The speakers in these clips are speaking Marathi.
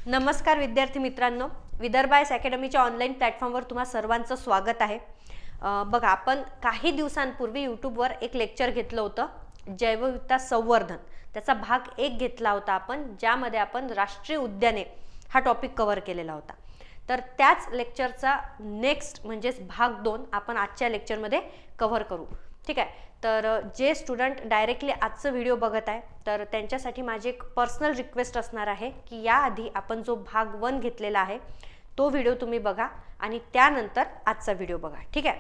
नमस्कार विद्यार्थी मित्रांनो, विदर्भ आयस अकॅडमीच्या ऑनलाईन प्लॅटफॉर्मवर तुम्हा सर्वांचं स्वागत आहे। बघा, आपण काही दिवसांपूर्वी यूट्यूबवर एक लेक्चर घेतलं होतं जैवविविधता संवर्धन। त्याचा भाग 1 घेतला होता आपण, ज्यामध्ये आपण राष्ट्रीय उद्याने हा टॉपिक कव्हर केलेला होता। तर त्याच लेक्चरचा नेक्स्ट म्हणजे भाग 2 आपण आजच्या लेक्चरमध्ये कव्हर करू। ठीक आहे, तर जे स्टुडंट डायरेक्टली आजचा व्हिडिओ बघत आहे तर त्यांच्यासाठी माझी एक पर्सनल रिक्वेस्ट असणार आहे की याआधी आपण जो भाग 1 घेतलेला आहे तो व्हिडिओ तुम्ही बघा आणि त्यानंतर आजचा व्हिडिओ बघा। ठीक आहे,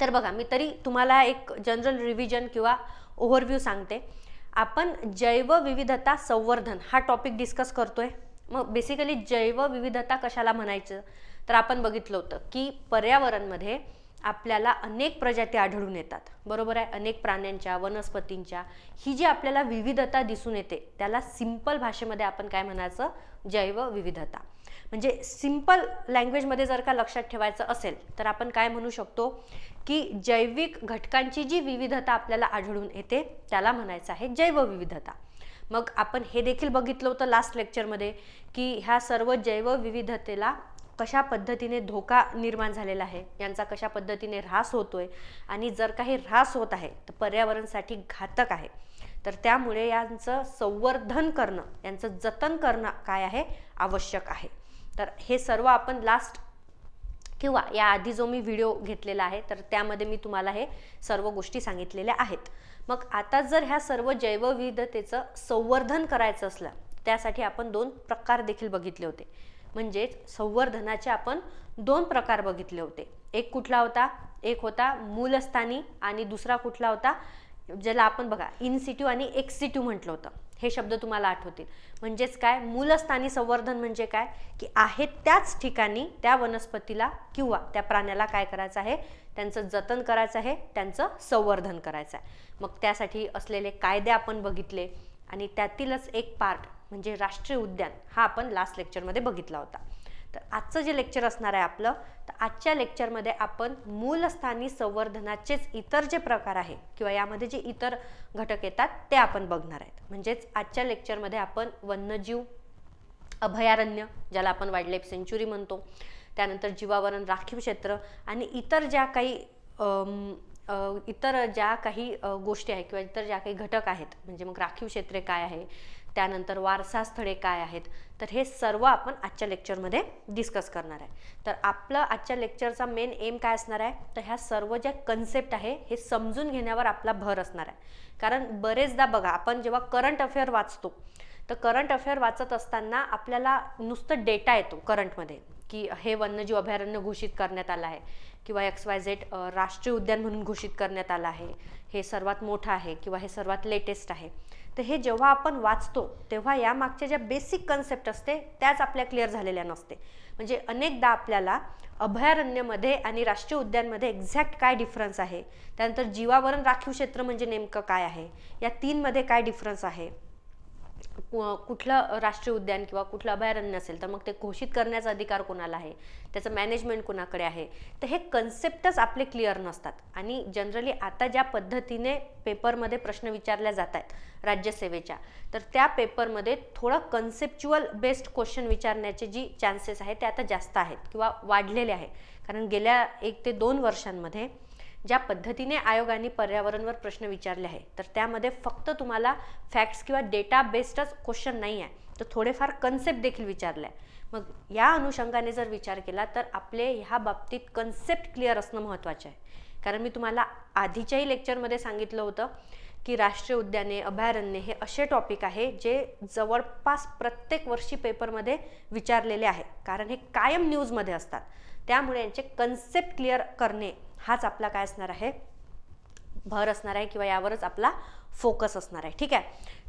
तर बघा, मी तरी तुम्हाला एक जनरल रिव्हिजन किंवा ओव्हरव्ह्यू सांगते। आपण जैवविविधता संवर्धन हा टॉपिक डिस्कस करतोय। मग बेसिकली जैवविविधता कशाला म्हणायचं, तर आपण बघितलं होतं की पर्यावरणमध्ये आपल्याला अनेक प्रजाती आढळून येतात, बरोबर आहे। अनेक प्राण्यांच्या, वनस्पतींच्या ही जी आपल्याला विविधता दिसून येते त्याला सिंपल भाषेमध्ये आपण काय म्हणायचं, जैवविविधता। म्हणजे सिंपल लँग्वेज मध्ये जर का लक्षात ठेवायचं असेल तर आपण काय म्हणू शकतो की जैविक घटकांची जी विविधता आपल्याला आढळून येते त्याला म्हणायचं आहे जैवविविधता। मग आपण हे देखील बघितलं होतं लास्ट लेक्चरमध्ये की ह्या सर्व जैवविविधतेला कशा पद्धतीने धोका निर्माण झालेला आहे, यांचा कशा पद्धतीने ऱ्हास होतोय आणि जर काही ऱ्हास होत आहे तर पर्यावरणासाठी घातक आहे। तर त्यामुळे यांचं संवर्धन करणं, यांचं जतन करणं काय आहे, आवश्यक आहे। तर हे सर्व आपण लास्ट किंवा या आधी जो मी व्हिडिओ घेतलेला आहे तर त्यामध्ये मी तुम्हाला हे सर्व गोष्टी सांगितलेल्या आहेत। मग आता जर ह्या सर्व जैवविविधतेचं संवर्धन करायचं असलं त्यासाठी आपण 2 प्रकार देखील बघितले होते। म्हणजे संवर्धनाचे आपण 2 प्रकार बघितले होते। एक कुठला होता, एक होता मूलस्थानी आणि दुसरा कुठला होता ज्याला आपण बघा इन सिटू आणि एक्स सिटू म्हटलं होतं। हे शब्द तुम्हाला आठवतील। म्हणजेच काय, मूलस्थानी संवर्धन म्हणजे काय की आहे त्याच ठिकाणी त्या वनस्पतीला किंवा त्या प्राण्याला काय करायचं आहे, त्यांचं जतन करायचं आहे, त्यांचं संवर्धन करायचं आहे। मग त्यासाठी असलेले कायदे आपण बघितले आणि त्यातीलच एक पार्ट म्हणजे राष्ट्रीय उद्यान हा आपण लास्ट लेक्चरमध्ये बघितला होता। तर आजचं जे लेक्चर असणार आहे आपलं, तर आजच्या लेक्चरमध्ये आपण मूलस्थानी संवर्धनाचेच इतर जे प्रकार आहे किंवा यामध्ये जे इतर घटक येतात ते आपण बघणार आहेत। म्हणजेच आजच्या लेक्चरमध्ये आपण वन्यजीव अभयारण्य, ज्याला आपण वाईल्ड लाईफ सेंच्युरी म्हणतो, त्यानंतर जीवावरण राखीव क्षेत्र आणि इतर ज्या काही गोष्टी आहेत किंवा इतर ज्या काही घटक आहेत, म्हणजे मग राखीव क्षेत्रे काय आहे, त्यानंतर वारसा स्थळे काय आहेत, तर हे सर्व आपण आजच्या लेक्चरमध्ये डिस्कस करणार आहे। तर आपलं आजच्या लेक्चरचा मेन एम काय असणार आहे, तर ह्या सर्व ज्या कन्सेप्ट आहे हे समजून घेण्यावर आपला भर असणार आहे। कारण बरेचदा बघा, आपण जेव्हा करंट अफेअर वाचतो तर करंट अफेअर वाचत असताना आपल्याला नुसतं डेटा येतो करंटमध्ये की हे वन्यजीव अभयारण्य घोषित करण्यात आलं आहे किंवा XYZ राष्ट्रीय उद्यान म्हणून घोषित करण्यात आलं आहे, हे सर्वात मोठं आहे किंवा हे सर्वात लेटेस्ट आहे। तर हे जेव्हा आपण वाचतो तेव्हा या मागच्या ज्या बेसिक कन्सेप्ट असते त्याच आपल्या क्लिअर झालेल्या नसते। म्हणजे अनेकदा आपल्याला अभयारण्यामध्ये आणि राष्ट्रीय उद्यानमध्ये एक्झॅक्ट काय डिफरन्स आहे, त्यानंतर जीवावरण राखीव क्षेत्र म्हणजे नेमकं काय आहे, या 3 मध्ये काय डिफरन्स आहे, कुठलं राष्ट्रीय उद्यान किंवा कुठलं अभयारण्य असेल तर मग ते घोषित करण्याचा अधिकार कोणाला आहे, त्याचं मॅनेजमेंट कोणाकडे आहे, तर हे कन्सेप्टच आपले क्लिअर नसतात। आणि जनरली आता ज्या पद्धतीने पेपरमध्ये प्रश्न विचारल्या जात आहेत राज्यसेवेच्या, तर त्या पेपरमध्ये थोडं कन्सेप्च्युअल बेस्ड क्वेश्चन विचारण्याचे जी चान्सेस आहेत ते आता जास्त आहेत किंवा वाढलेले आहे। कारण गेल्या 1 ते 2 वर्षांमध्ये ज्या पद्धतीने आयोगाने पर्यावरणवर प्रश्न विचारले आहे तर त्यामध्ये फक्त तुम्हाला फॅक्ट्स किंवा डेटा बेस्डच क्वेश्चन नाही आहे, तर थोडेफार कन्सेप्ट देखील विचारले आहे। मग या अनुषंगाने जर विचार केला तर आपले ह्या बाबतीत कन्सेप्ट क्लिअर असणं महत्त्वाचे आहे। कारण मी तुम्हाला आधीच्याही लेक्चरमध्ये सांगितलं होतं की राष्ट्रीय उद्याने, अभयारण्य हे असे टॉपिक आहे जे जवळपास प्रत्येक वर्षी पेपरमध्ये विचारलेले आहे, कारण हे कायम न्यूजमध्ये असतात। त्यामुळे यांचे कन्सेप्ट क्लिअर करणे हाच आपला काय असणार आहे, भर असणार आहे किंवा यावरच आपला फोकस असणार आहे। ठीक आहे,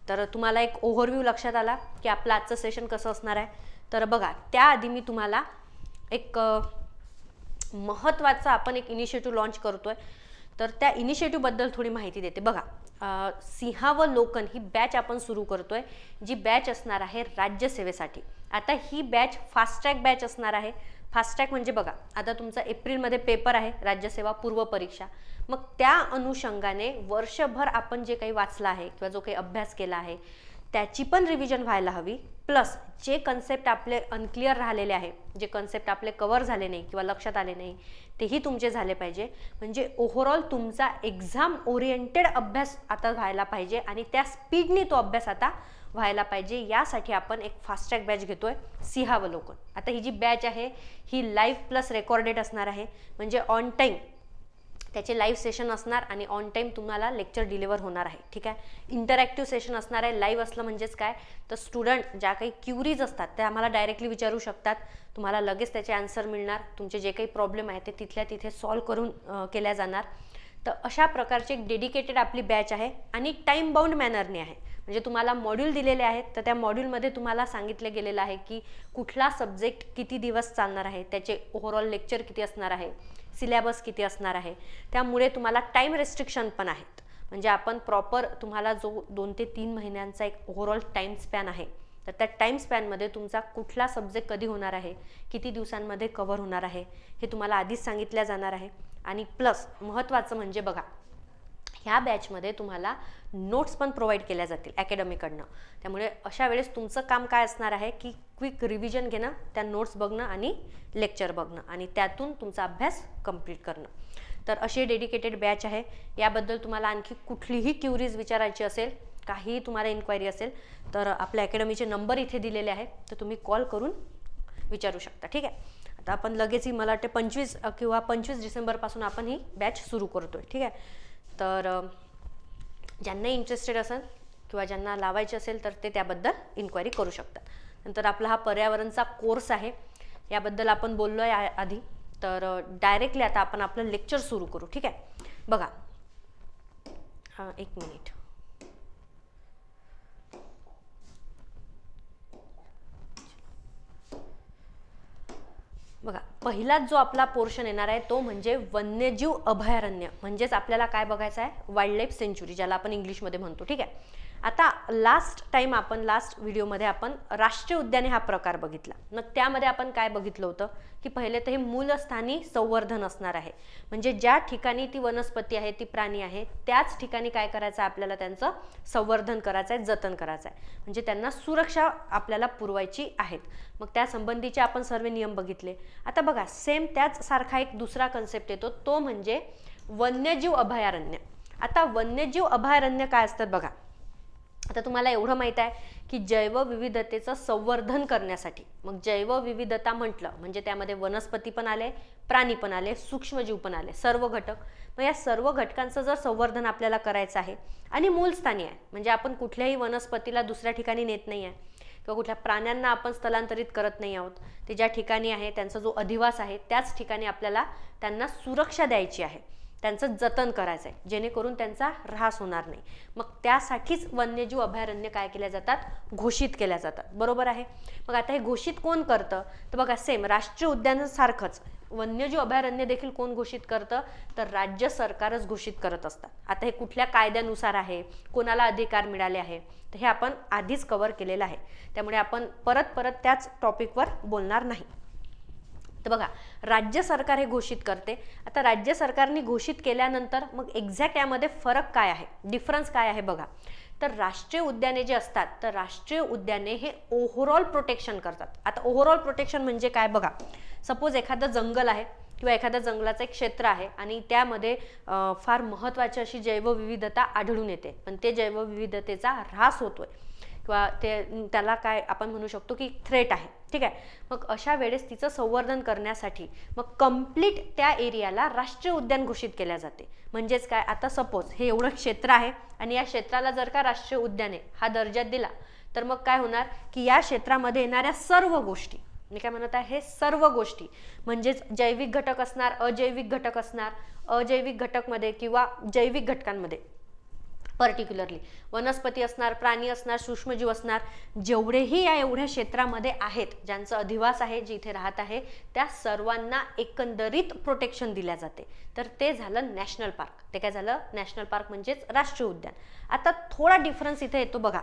तर तुम्हाला एक ओव्हरव्ह्यू लक्षात आला की आपलं आजचं सेशन कसं असणार आहे। तर बघा, त्याआधी मी तुम्हाला एक महत्त्वाचा आपण एक इनिशिएटिव्ह लॉन्च करतोय, तर त्या इनिशिएटिव्ह बद्दल थोडी माहिती देते। बघा, सिंहावलोकन ही बॅच आपण सुरू करतोय, जी बॅच असणार आहे राज्यसेवेसाठी। आता ही बॅच फास्ट ट्रॅक बॅच असणार आहे। फास्ट ट्रॅक म्हणजे बघा, आता तुमचा एप्रिलमध्ये पेपर आहे राज्यसेवा पूर्व परीक्षा, मग त्या अनुषंगाने वर्षभर आपण जे काही वाचलं आहे किंवा जो काही अभ्यास केला आहे त्याची पण रिव्हिजन व्हायला हवी, प्लस जे कन्सेप्ट आपले अनक्लिअर राहिलेले आहे, जे कन्सेप्ट आपले कव्हर झाले नाही किंवा लक्षात आले नाही तेही तुमचे झाले पाहिजे. म्हणजे ओव्हरऑल तुमचा एक्झाम ओरिएंटेड अभ्यास आता व्हायला पाहिजे आणि त्या स्पीडने तो अभ्यास आता व्हायला पाहिजे. यासाठी आपण एक फास्ट ट्रॅक बॅच घेतोय, सिंहावलोकन. आता ही जी बॅच आहे ही लाईव्ह प्लस रेकॉर्डेड असणार आहे, म्हणजे ऑन टाईम त्याचे लाईव्ह सेशन असणार आणि ऑन टाईम तुम्हाला लेक्चर डिलिव्हर होणार आहे. ठीक आहे, इंटरॅक्टिव्ह सेशन असणार आहे. लाईव्ह असलं म्हणजेच काय, तर स्टुडंट ज्या काही क्युरीज असतात त्या आम्हाला डायरेक्टली विचारू शकतात, तुम्हाला लगेच त्याचे आन्सर मिळणार. तुमचे जे काही प्रॉब्लेम आहे ते तिथल्या तिथे सॉल्व्ह करून केल्या जाणार. तर अशा प्रकारची एक डेडिकेटेड आपली बॅच आहे आणि टाईम बाउंड मॅनरने आहे. म्हणजे तुम्हाला मॉड्यूल दिलेले आहेत, तर त्या मॉड्यूलमध्ये तुम्हाला सांगितलं गेलेलं आहे की कुठला सब्जेक्ट किती दिवस चालणार आहे, त्याचे ओव्हरऑल लेक्चर किती असणार आहे, सिलेबस किती असणार आहे. त्यामुळे तुम्हाला टाईम रेस्ट्रिक्शन पण आहेत. म्हणजे आपण प्रॉपर तुम्हाला जो 2 ते 3 महिन्यांचा एक ओव्हरऑल टाईम स्पॅन आहे, तर त्या टाईम स्पॅनमध्ये तुमचा कुठला सब्जेक्ट कधी होणार आहे, किती दिवसांमध्ये कव्हर होणार आहे, हे तुम्हाला आधीच सांगितलं जाणार आहे. आणि प्लस महत्त्वाचं म्हणजे बघा, ह्या बॅचमध्ये तुम्हाला नोट्स पण प्रोव्हाइड केल्या जातील अकॅडमीकडनं. त्यामुळे अशा वेळेस तुमचं काम काय असणार आहे की क्विक रिव्हिजन घेणं, त्या नोट्स बघणं आणि लेक्चर बघणं आणि त्यातून तुमचा अभ्यास कंप्लीट करणं. तर अशी डेडिकेटेड बॅच आहे. याबद्दल तुम्हाला आणखी कुठलीही क्युरीज विचारायची असेल, काही तुम्हाला इन्क्वायरी असेल, तर आपल्या अकॅडमीचे नंबर इथे दिलेले आहेत, तर तुम्ही कॉल करून विचारू शकता. ठीक आहे, आता आपण लगेच मला वाटते 25 किंवा 25 डिसेंबरपासून आपण ही बॅच सुरू करतोय. ठीक आहे, तर ज्यांना इंटरेस्टेड असेल किंवा ज्यांना लावायचे असेल तर ते त्याबद्दल इन्क्वायरी करू शकतात. नंतर आपला हा पर्यावरणचा कोर्स आहे, याबद्दल आपण बोललो आहे आधी. तर डायरेक्टली आता आपण आपलं लेक्चर सुरू करू. ठीक आहे, बघा, एक मिनिट. बघा, पहिलाच जो आपला पोर्शन येणार आहे तो म्हणजे वन्यजीव अभयारण्य, म्हणजेच आपल्याला काय बघायचं आहे, वाईल्ड लाईफ सेंच्युरी, ज्याला आपण इंग्लिशमध्ये म्हणतो. ठीक आहे, आता लास्ट व्हिडिओमध्ये आपण राष्ट्रीय उद्याने हा प्रकार बघितला. मग त्यामध्ये आपण काय बघितलं होतं की पहिले तर हे मूलस्थानी संवर्धन असणार आहे. म्हणजे ज्या ठिकाणी ती वनस्पती आहे, ती प्राणी आहे, त्याच ठिकाणी काय करायचं आहे, आपल्याला त्यांचं संवर्धन करायचं आहे, जतन करायचं आहे. म्हणजे त्यांना सुरक्षा आपल्याला पुरवायची आहेत. मग त्या संबंधीचे आपण सर्व नियम बघितले. आता बघा, सेम त्याच सारखा एक दुसरा कन्सेप्ट येतो, तो म्हणजे वन्यजीव अभयारण्य. आता वन्यजीव अभयारण्य काय असतात बघा, आता तुम्हाला एवढं माहित आहे की जैवविविधतेचं संवर्धन करण्यासाठी, मग जैवविविधता म्हटलं म्हणजे त्यामध्ये वनस्पती पण आले, प्राणी पण आले, सूक्ष्मजीव पण आले, सर्व घटक. मग या सर्व घटकांचं जर संवर्धन आपल्याला करायचं आहे आणि मूलस्थानी आहे, म्हणजे आपण कुठल्याही वनस्पतीला दुसऱ्या ठिकाणी नेत नाही आहे किंवा कुठल्या प्राण्यांना आपण स्थलांतरित करत नाही आहोत, ते ज्या ठिकाणी आहे त्यांचा जो अधिवास आहे त्याच ठिकाणी आपल्याला त्यांना सुरक्षा द्यायची आहे, त्यांचं जतन करायचं आहे, जेणेकरून त्यांचा ऱ्हास होणार नाही. मग त्यासाठीच वन्यजीव अभयारण्य काय केल्या जातात, घोषित केल्या जातात. बरोबर आहे. मग आता हे घोषित कोण करतं, तर बघा, सेम राष्ट्रीय उद्यानासारखंच वन्यजीव अभयारण्य देखील कोण घोषित करतं, तर राज्य सरकारच घोषित करत असतात. आता हे कुठल्या कायद्यानुसार आहे, कोणाला अधिकार मिळाले आहे, तर हे आपण आधीच कव्हर केलेलं आहे. त्यामुळे आपण परत त्याच टॉपिकवर बोलणार नाही. तर बघा, राज्य सरकार हे घोषित करते. आता राज्य सरकारने घोषित केल्यानंतर मग एक्झॅक्ट यामध्ये फरक काय आहे, डिफरन्स काय आहे बघा. तर राष्ट्रीय उद्याने जे असतात, तर राष्ट्रीय उद्याने हे ओव्हरऑल प्रोटेक्शन करतात. आता ओव्हरऑल प्रोटेक्शन म्हणजे काय बघा, सपोज एखादं जंगल आहे किंवा एखाद्या जंगलाचं एक क्षेत्र आहे आणि त्यामध्ये फार महत्त्वाची अशी जैवविविधता आढळून येते, पण ते जैवविविधतेचा ऱ्हास होतोय किंवा त्याला काय आपण म्हणू शकतो की थ्रेट आहे. ठीक आहे, मग अशा वेळेस तिचं संवर्धन करण्यासाठी मग कंप्लीट त्या एरियाला राष्ट्रीय उद्यान घोषित केल्या जाते. म्हणजेच काय, आता सपोज हे एवढं क्षेत्र आहे आणि या क्षेत्राला जर का राष्ट्रीय उद्याने हा दर्जा दिला, तर मग काय होणार की या क्षेत्रामध्ये येणाऱ्या सर्व गोष्टी, मी काय म्हणत आहे, हे सर्व गोष्टी म्हणजेच जैविक घटक असणार, अजैविक घटक असणार, अजैविक घटकमध्ये किंवा जैविक घटकांमध्ये पर्टिक्युलरली वनस्पती असणार, प्राणी असणार, सूक्ष्मजीव असणार, जेवढेही या एवढ्या क्षेत्रामध्ये आहेत, ज्यांचं अधिवास आहे, जिथे राहत आहे, त्या सर्वांना एकंदरीत प्रोटेक्शन दिल्या जाते. तर ते झालं नॅशनल पार्क. ते काय झालं, नॅशनल पार्क म्हणजेच राष्ट्रीय उद्यान. आता थोडा डिफरन्स इथे येतो बघा.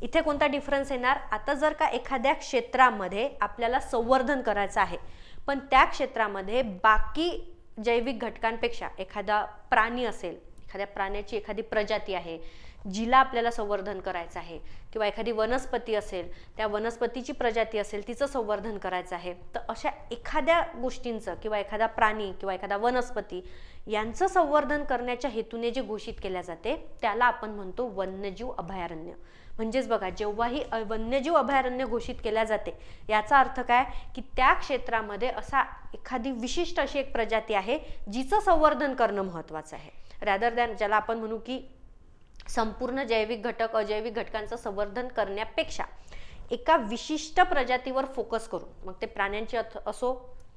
इथे कोणता डिफरन्स येणार, आता जर का एखाद्या क्षेत्रामध्ये आपल्याला संवर्धन करायचं आहे, पण त्या क्षेत्रामध्ये बाकी जैविक घटकांपेक्षा एखादा प्राणी असेल, एखाद्या प्राण्याची एखादी प्रजाती आहे जिला आपल्याला संवर्धन करायचं आहे, किंवा एखादी वनस्पती असेल, त्या वनस्पतीची प्रजाती असेल, तिचं संवर्धन करायचं आहे, तर अशा एखाद्या गोष्टींचं किंवा एखादा प्राणी किंवा एखादा वनस्पती यांचं संवर्धन करण्याच्या हेतूने जे घोषित केल्या जाते त्याला आपण म्हणतो वन्यजीव अभयारण्य. म्हणजेच बघा, जेव्हाही वन्यजीव अभयारण्य घोषित केल्या जाते याचा अर्थ काय की त्या क्षेत्रामध्ये असा एखादी विशिष्ट अशी एक प्रजाती आहे जिचं संवर्धन करणं महत्त्वाचं आहे, रॅदर दॅन ज्याला आपण म्हणू की संपूर्ण जैविक घटक अजैविक घटकांचं संवर्धन करण्यापेक्षा एका विशिष्ट प्रजातीवर फोकस करून, मग ते प्राण्यांची असो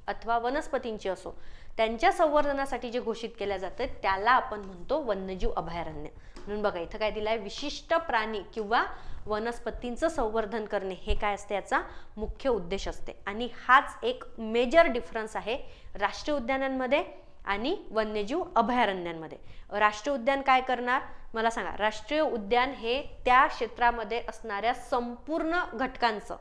अथवा वनस्पतींची असो, त्यांच्या संवर्धनासाठी जे घोषित केल्या जाते त्याला आपण म्हणतो वन्यजीव अभयारण्य. म्हणून बघा इथं काय दिलंय, विशिष्ट प्राणी किंवा वनस्पतींचं संवर्धन करणे हे काय असते, याचा मुख्य उद्देश असते. आणि हाच एक मेजर डिफरन्स आहे राष्ट्रीय उद्यानांमध्ये आणि वन्यजीव अभयारण्यांमध्ये. राष्ट्रीय उद्यान काय करणार मला सांगा, राष्ट्रीय उद्यान हे त्या क्षेत्रामध्ये असणाऱ्या संपूर्ण घटकांचं,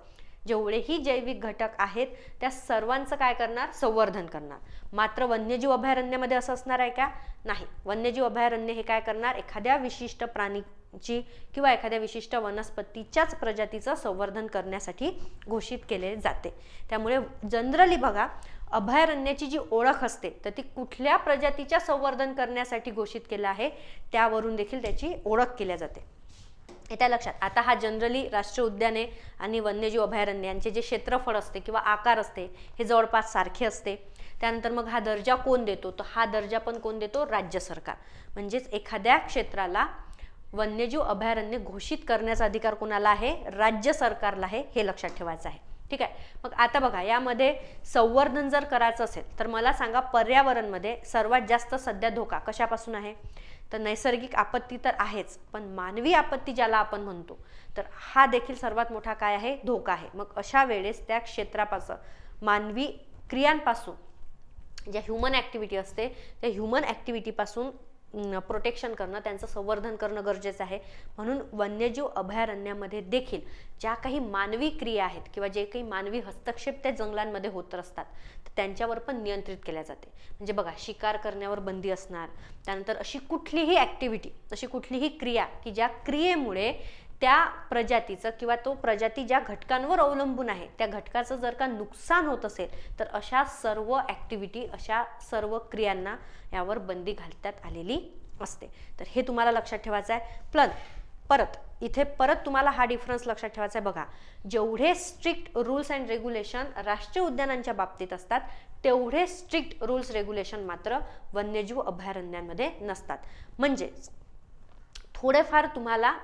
जेवढेही जैविक घटक आहेत त्या सर्वांचं काय करणार, संवर्धन करणार. मात्र वन्यजीव अभयारण्यामध्ये असं असणार आहे का, नाही. वन्यजीव अभयारण्य हे काय करणार, एखाद्या विशिष्ट प्राणीची किंवा एखाद्या विशिष्ट वनस्पतीच्याच प्रजातीचं संवर्धन करण्यासाठी घोषित केले जाते. त्यामुळे जनरली बघा, अभयारण्याची जी ओळख असते तर ती कुठल्या प्रजातीच्या संवर्धन करण्यासाठी घोषित केलं आहे त्यावरून देखील त्याची ओळख केली जाते. येत्या लक्षात. आता हा जनरली राष्ट्रीय उद्याने आणि वन्यजीव अभयारण्य यांचे जे क्षेत्रफळ असते किंवा आकार असते हे जवळपास सारखे असते. त्यानंतर मग हा दर्जा कोण देतो, तर हा दर्जा पण कोण देतो, राज्य सरकार. म्हणजेच एखाद्या क्षेत्राला वन्यजीव अभयारण्य घोषित करण्याचा अधिकार कोणाला आहे, राज्य सरकारला आहे, हे लक्षात ठेवायचं आहे. ठीक आहे. मग आता बघा, यामध्ये संवर्धन जर करायचं असेल तर मला सांगा, पर्यावरणमध्ये सर्वात जास्त सध्या धोका कशापासून आहे, तर नैसर्गिक आपत्ती तर आहेच, पण मानवी आपत्ती ज्याला आपण म्हणतो तर हा देखील सर्वात मोठा काय आहे, धोका आहे. मग अशा वेळेस त्या क्षेत्रापासून, मानवी क्रियांपासून ज्या ह्युमन ॲक्टिव्हिटी असते त्या ह्युमन ॲक्टिव्हिटीपासून प्रोटेक्शन करणं, त्यांचं संवर्धन करणं गरजेचं आहे. म्हणून वन्यजीव अभयारण्यामध्ये देखील ज्या काही मानवी क्रिया आहेत किंवा जे काही मानवी हस्तक्षेप त्या जंगलांमध्ये होत असतात तर त्यांच्यावर पण नियंत्रित केल्या जाते. म्हणजे बघा, शिकार करण्यावर बंदी असणार, त्यानंतर अशी कुठलीही ॲक्टिव्हिटी, अशी कुठलीही क्रिया की ज्या क्रियेमुळे त्या प्रजातीचं किंवा तो प्रजाती ज्या घटकांवर अवलंबून आहे त्या घटकाचं जर का नुकसान होत असेल तर अशा सर्व ॲक्टिव्हिटी, अशा सर्व क्रियांना यावर बंदी घालण्यात आलेली असते. तर हे तुम्हाला लक्षात ठेवायचं आहे. इथे परत तुम्हाला हा डिफरन्स लक्षात ठेवायचा आहे. बघा, जेवढे स्ट्रिक्ट रूल्स अँड रेग्युलेशन राष्ट्रीय उद्यानांच्या बाबतीत असतात तेवढे स्ट्रिक्ट रूल्स रेग्युलेशन मात्र वन्यजीव अभयारण्यांमध्ये नसतात. म्हणजे थोडेफार तुम्हाला,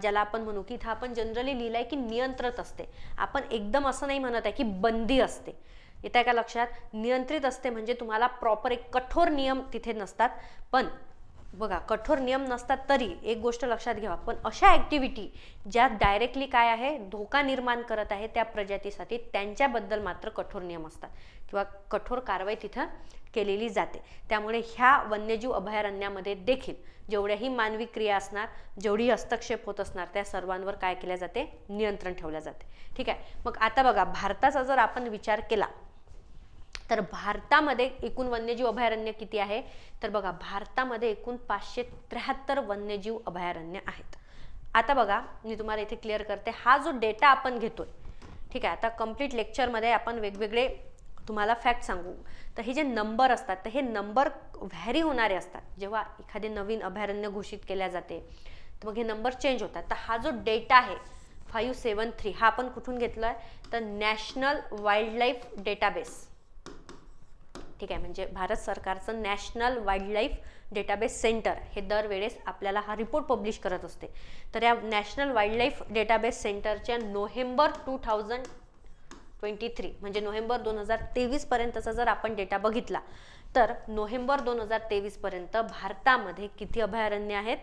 ज्याला आपण म्हणू की इथं आपण जनरली लिहिलंय की नियंत्रित असते, आपण एकदम असं नाही म्हणत आहे की बंदी असते. येत आहे का लक्षात, नियंत्रित असते म्हणजे तुम्हाला प्रॉपर एक कठोर नियम तिथे नसतात. पण बघा, कठोर नियम नसतात तरी एक गोष्ट लक्षात घ्यावा, पण अशा ॲक्टिव्हिटी ज्या डायरेक्टली काय आहे, धोका निर्माण करत आहे त्या प्रजातीसाठी, त्यांच्याबद्दल मात्र कठोर नियम असतात किंवा कठोर कारवाई तिथं केलेली जाते. त्यामुळे ह्या वन्यजीव अभयारण्यामध्ये देखील जेवढ्याही मानवी क्रिया असणार, जेवढी हस्तक्षेप होत असणार त्या सर्वांवर काय केल्या जाते, नियंत्रण ठेवल्या जाते. ठीक आहे. मग आता बघा, भारताचा जर आपण विचार केला तर भारतामध्ये एकूण वन्यजीव अभयारण्य किती आहे, तर बघा, भारतामध्ये एकूण 573 वन्यजीव अभयारण्य आहेत. आता बघा, मी तुम्हाला इथे क्लिअर करते, हा जो डेटा आपण घेतोय, ठीक आहे, आता कंप्लीट लेक्चरमध्ये आपण वेगवेगळे तुम्हाला फॅक्ट सांगू. तर हे जे नंबर असतात तर हे नंबर व्हॅरी होणारे असतात. जेव्हा एखादे नवीन अभयारण्य घोषित केल्या जाते तर मग हे नंबर चेंज होतात. तर हा जो डेटा आहे 573 हा आपण कुठून घेतलाय, तर नॅशनल वाईल्ड लाईफ डेटाबेस. ठीक आहे, म्हणजे भारत सरकारचं national wild life database centre हे दरवेळेस आपल्याला हा रिपोर्ट पब्लिश करत असते. तर या नॅशनल वाईल्ड लाईफ डेटाबेस सेंटरच्या नोव्हेंबर 2023 म्हणजे नोव्हेंबर 2023 पर्यंतचा जर आपण डेटा बघितला तर नोव्हेंबर 2023 पर्यंत भारतामध्ये किती अभयारण्य आहेत,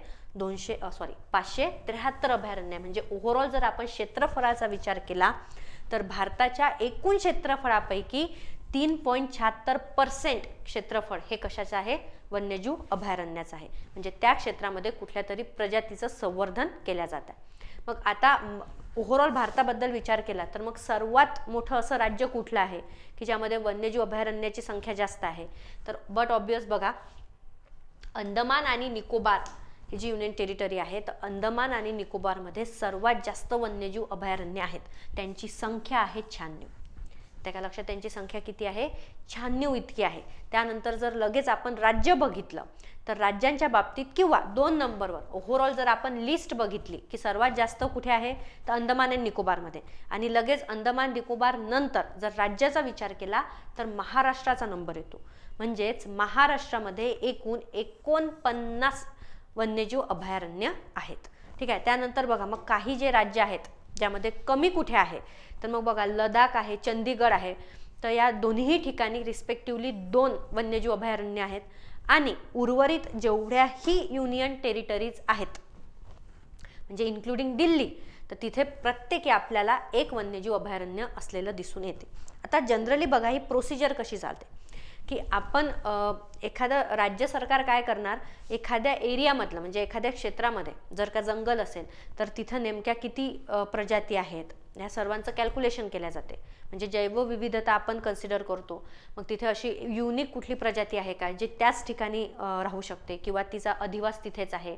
573 अभयारण्य. म्हणजे ओव्हरऑल जर आपण क्षेत्रफळाचा विचार केला तर भारताच्या एकूण क्षेत्रफळापैकी 3.76% क्षेत्रफळ हे कशाचं आहे, वन्यजीव अभयारण्याचं आहे. म्हणजे त्या क्षेत्रामध्ये कुठल्या तरी प्रजातीचं संवर्धन केल्या जातं. मग आता ओव्हरऑल भारताबद्दल विचार केला तर मग सर्वात मोठं असं राज्य कुठलं आहे की ज्यामध्ये वन्यजीव अभयारण्याची संख्या जास्त आहे, तर बट ऑब्वियस बघा, अंदमान आणि निकोबार ही जी युनियन टेरिटरी आहे, तर अंदमान आणि निकोबारमध्ये सर्वात जास्त वन्यजीव अभयारण्य आहेत. त्यांची संख्या आहे 96. त्या लक्षात, त्यांची संख्या किती आहे? 96 इतकी आहे. त्यानंतर जर लगेच आपण राज्य बघितलं तर राज्यांच्या बाबतीत किंवा 2 नंबरवर ओव्हरऑल जर आपण लिस्ट बघितली की सर्वात जास्त कुठे आहे, तर अंदमान आणि निकोबारमध्ये. आणि लगेच अंदमान निकोबार नंतर जर राज्याचा विचार केला तर महाराष्ट्राचा नंबर येतो. म्हणजेच महाराष्ट्रामध्ये एकूण 49 वन्यजीव अभयारण्य आहेत. ठीक आहे. त्यानंतर बघा मग काही जे राज्य आहेत ज्यामध्ये कमी कुठे आहे, तर मग बघा लडाख आहे, चंदीगड आहे. तर या दोन्ही ठिकाणी रिस्पेक्टिव्हली 2 वन्यजीव अभयारण्य आहेत. आणि उर्वरित जेवढ्याही युनियन टेरिटरीज आहेत म्हणजे इन्क्लुडिंग दिल्ली, तर तिथे प्रत्येकी आपल्याला 1 वन्यजीव अभयारण्य असलेलं दिसून येते. आता जनरली बघा ही प्रोसिजर कशी चालते की आपण एखादं राज्य सरकार काय करणार, एखाद्या एरियामधलं म्हणजे एखाद्या क्षेत्रामध्ये जर का जंगल असेल तर तिथं नेमक्या किती प्रजाती आहेत या सर्वांचं कॅल्क्युलेशन केल्या जाते. म्हणजे जैवविविधता आपण कन्सिडर करतो. मग तिथे अशी युनिक कुठली प्रजाती आहे का जे त्याच ठिकाणी राहू शकते किंवा तिचा अधिवास तिथेच आहे.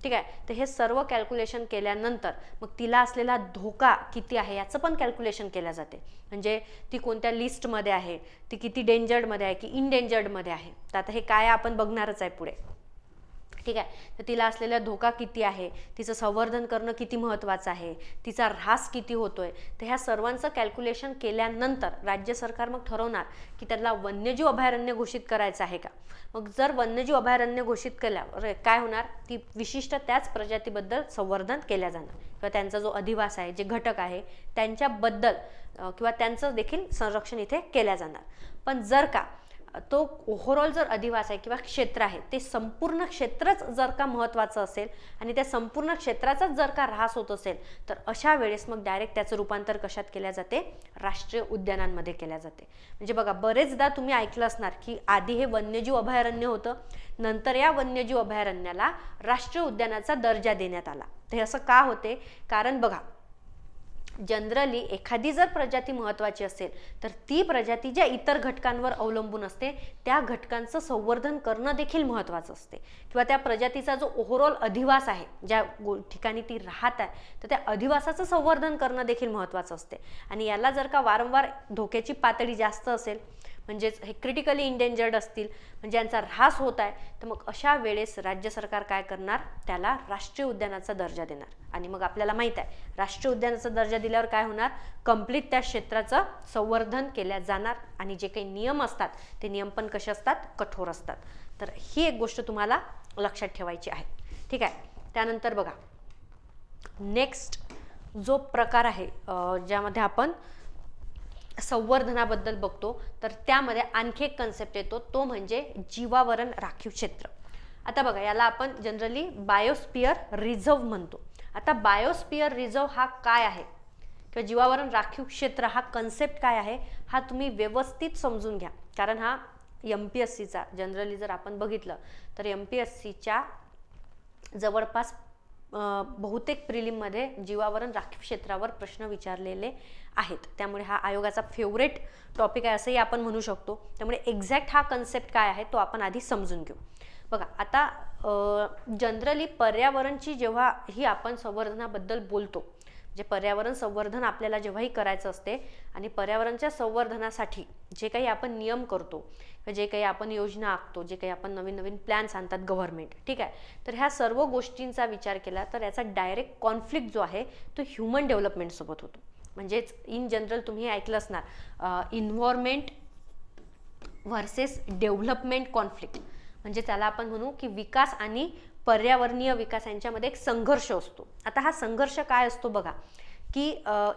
ठीक आहे. तर हे सर्व कॅल्क्युलेशन केल्यानंतर मग तिला असलेला धोका किती आहे याचं पण कॅल्क्युलेशन केल्या जाते. म्हणजे ती कोणत्या लिस्टमध्ये आहे, ती किती डेंजर्डमध्ये आहे की इनडेंजर्डमध्ये आहे. तर आता हे काय आपण बघणारच आहे पुढे. ठीक आहे. तर तिला असलेला धोका किती आहे, तिचं संवर्धन करणं किती महत्त्वाचं आहे, तिचा ऱ्हास किती होतोय. तर ह्या सर्वांचं कॅल्क्युलेशन केल्यानंतर राज्य सरकार मग ठरवणार की त्याला वन्यजीव अभयारण्य घोषित करायचं आहे का. मग जर वन्यजीव अभयारण्य घोषित केल्यावर काय होणार, ती विशिष्ट त्याच प्रजातीबद्दल संवर्धन केल्या जाणार किंवा त्यांचा जो अधिवास आहे, जे घटक आहे त्यांच्याबद्दल किंवा त्यांचं देखील संरक्षण इथे केल्या जाणार. पण जर का तो ओव्हरऑल जर अधिवास आहे किंवा क्षेत्र आहे ते संपूर्ण क्षेत्रच जर का महत्त्वाचं असेल आणि त्या संपूर्ण क्षेत्राचाच जर का ऱ्हास होत असेल तर अशा वेळेस मग डायरेक्ट त्याचं रूपांतर कशात केल्या जाते, राष्ट्रीय उद्यानांमध्ये केल्या जाते. म्हणजे बघा बरेचदा तुम्ही ऐकलं असणार की आधी हे वन्यजीव अभयारण्य होतं, नंतर या वन्यजीव अभयारण्याला राष्ट्रीय उद्यानाचा दर्जा देण्यात आला. ते असं का होते, कारण बघा जनरली एखादी जर प्रजाती महत्त्वाची असेल तर ती प्रजाती ज्या इतर घटकांवर अवलंबून असते त्या घटकांचं संवर्धन करणं देखील महत्त्वाचं असते किंवा त्या प्रजातीचा जो ओव्हरऑल अधिवास आहे ज्या ठिकाणी ती राहत आहे तर त्या अधिवासाचं संवर्धन करणं देखील महत्त्वाचं असते. आणि याला जर का वारंवार धोक्याची पातळी जास्त असेल म्हणजेच हे क्रिटिकली इंडेंजर्ड असतील म्हणजे यांचा ऱ्हास होत आहे तर मग अशा वेळेस राज्य सरकार काय करणार, त्याला राष्ट्रीय उद्यानाचा दर्जा देणार. आणि मग आपल्याला माहित आहे राष्ट्रीय उद्यानाचा दर्जा दिल्यावर काय होणार, कंप्लीट त्या क्षेत्राचं संवर्धन केल्या जाणार आणि जे काही नियम असतात ते नियम पण कसे असतात, कठोर असतात. तर ही एक गोष्ट तुम्हाला लक्षात ठेवायची आहे. ठीक आहे. त्यानंतर बघा नेक्स्ट जो प्रकार आहे ज्यामध्ये आपण संवर्धनाबद्दल बघतो तर त्यामध्ये आणखी एक कन्सेप्ट येतो, तो म्हणजे जीवावरण राखीव क्षेत्र. आता बघा याला आपण जनरली बायोस्फिअर रिझर्व म्हणतो. आता बायोस्फिअर रिझर्व हा काय आहे किंवा जीवावरण राखीव क्षेत्र हा कन्सेप्ट काय आहे हा तुम्ही व्यवस्थित समजून घ्या. कारण हा MPSCचा जनरली जर आपण बघितलं तर MPSCच्या जवळपास बहुतेक प्रिलिममध्ये जीवावरण राखीव क्षेत्रावर प्रश्न विचारलेले आहेत. त्यामुळे हा आयोगाचा फेवरेट टॉपिक आहे असंही आपण म्हणू शकतो. त्यामुळे एक्झॅक्ट हा कन्सेप्ट काय आहे तो आपण आधी समजून घेऊ. बघा आता जनरली पर्यावरणची जेव्हा ही आपण संवर्धनाबद्दल बोलतो जे पर्यावरण संवर्धन आपल्याला जेव्हाही करायचं असते आणि पर्यावरणाच्या संवर्धनासाठी जे काही आपण नियम करतो जे काही आपण योजना आखतो, जे काही आपण नवीन नवीन प्लॅन्स आणतात गव्हर्नमेंट, ठीक आहे, तर ह्या सर्व गोष्टींचा विचार केला तर याचा डायरेक्ट कॉन्फ्लिक्ट जो आहे तो ह्युमन डेव्हलपमेंट सोबत होतो. म्हणजेच इन जनरल तुम्ही ऐकलं असणार इन्व्हायरमेंट व्हर्सेस डेव्हलपमेंट कॉन्फ्लिक्ट. म्हणजे त्याला आपण म्हणू की विकास आणि पर्यावरणीय विकास यांच्यामध्ये एक संघर्ष असतो. आता हा संघर्ष काय असतो बघा की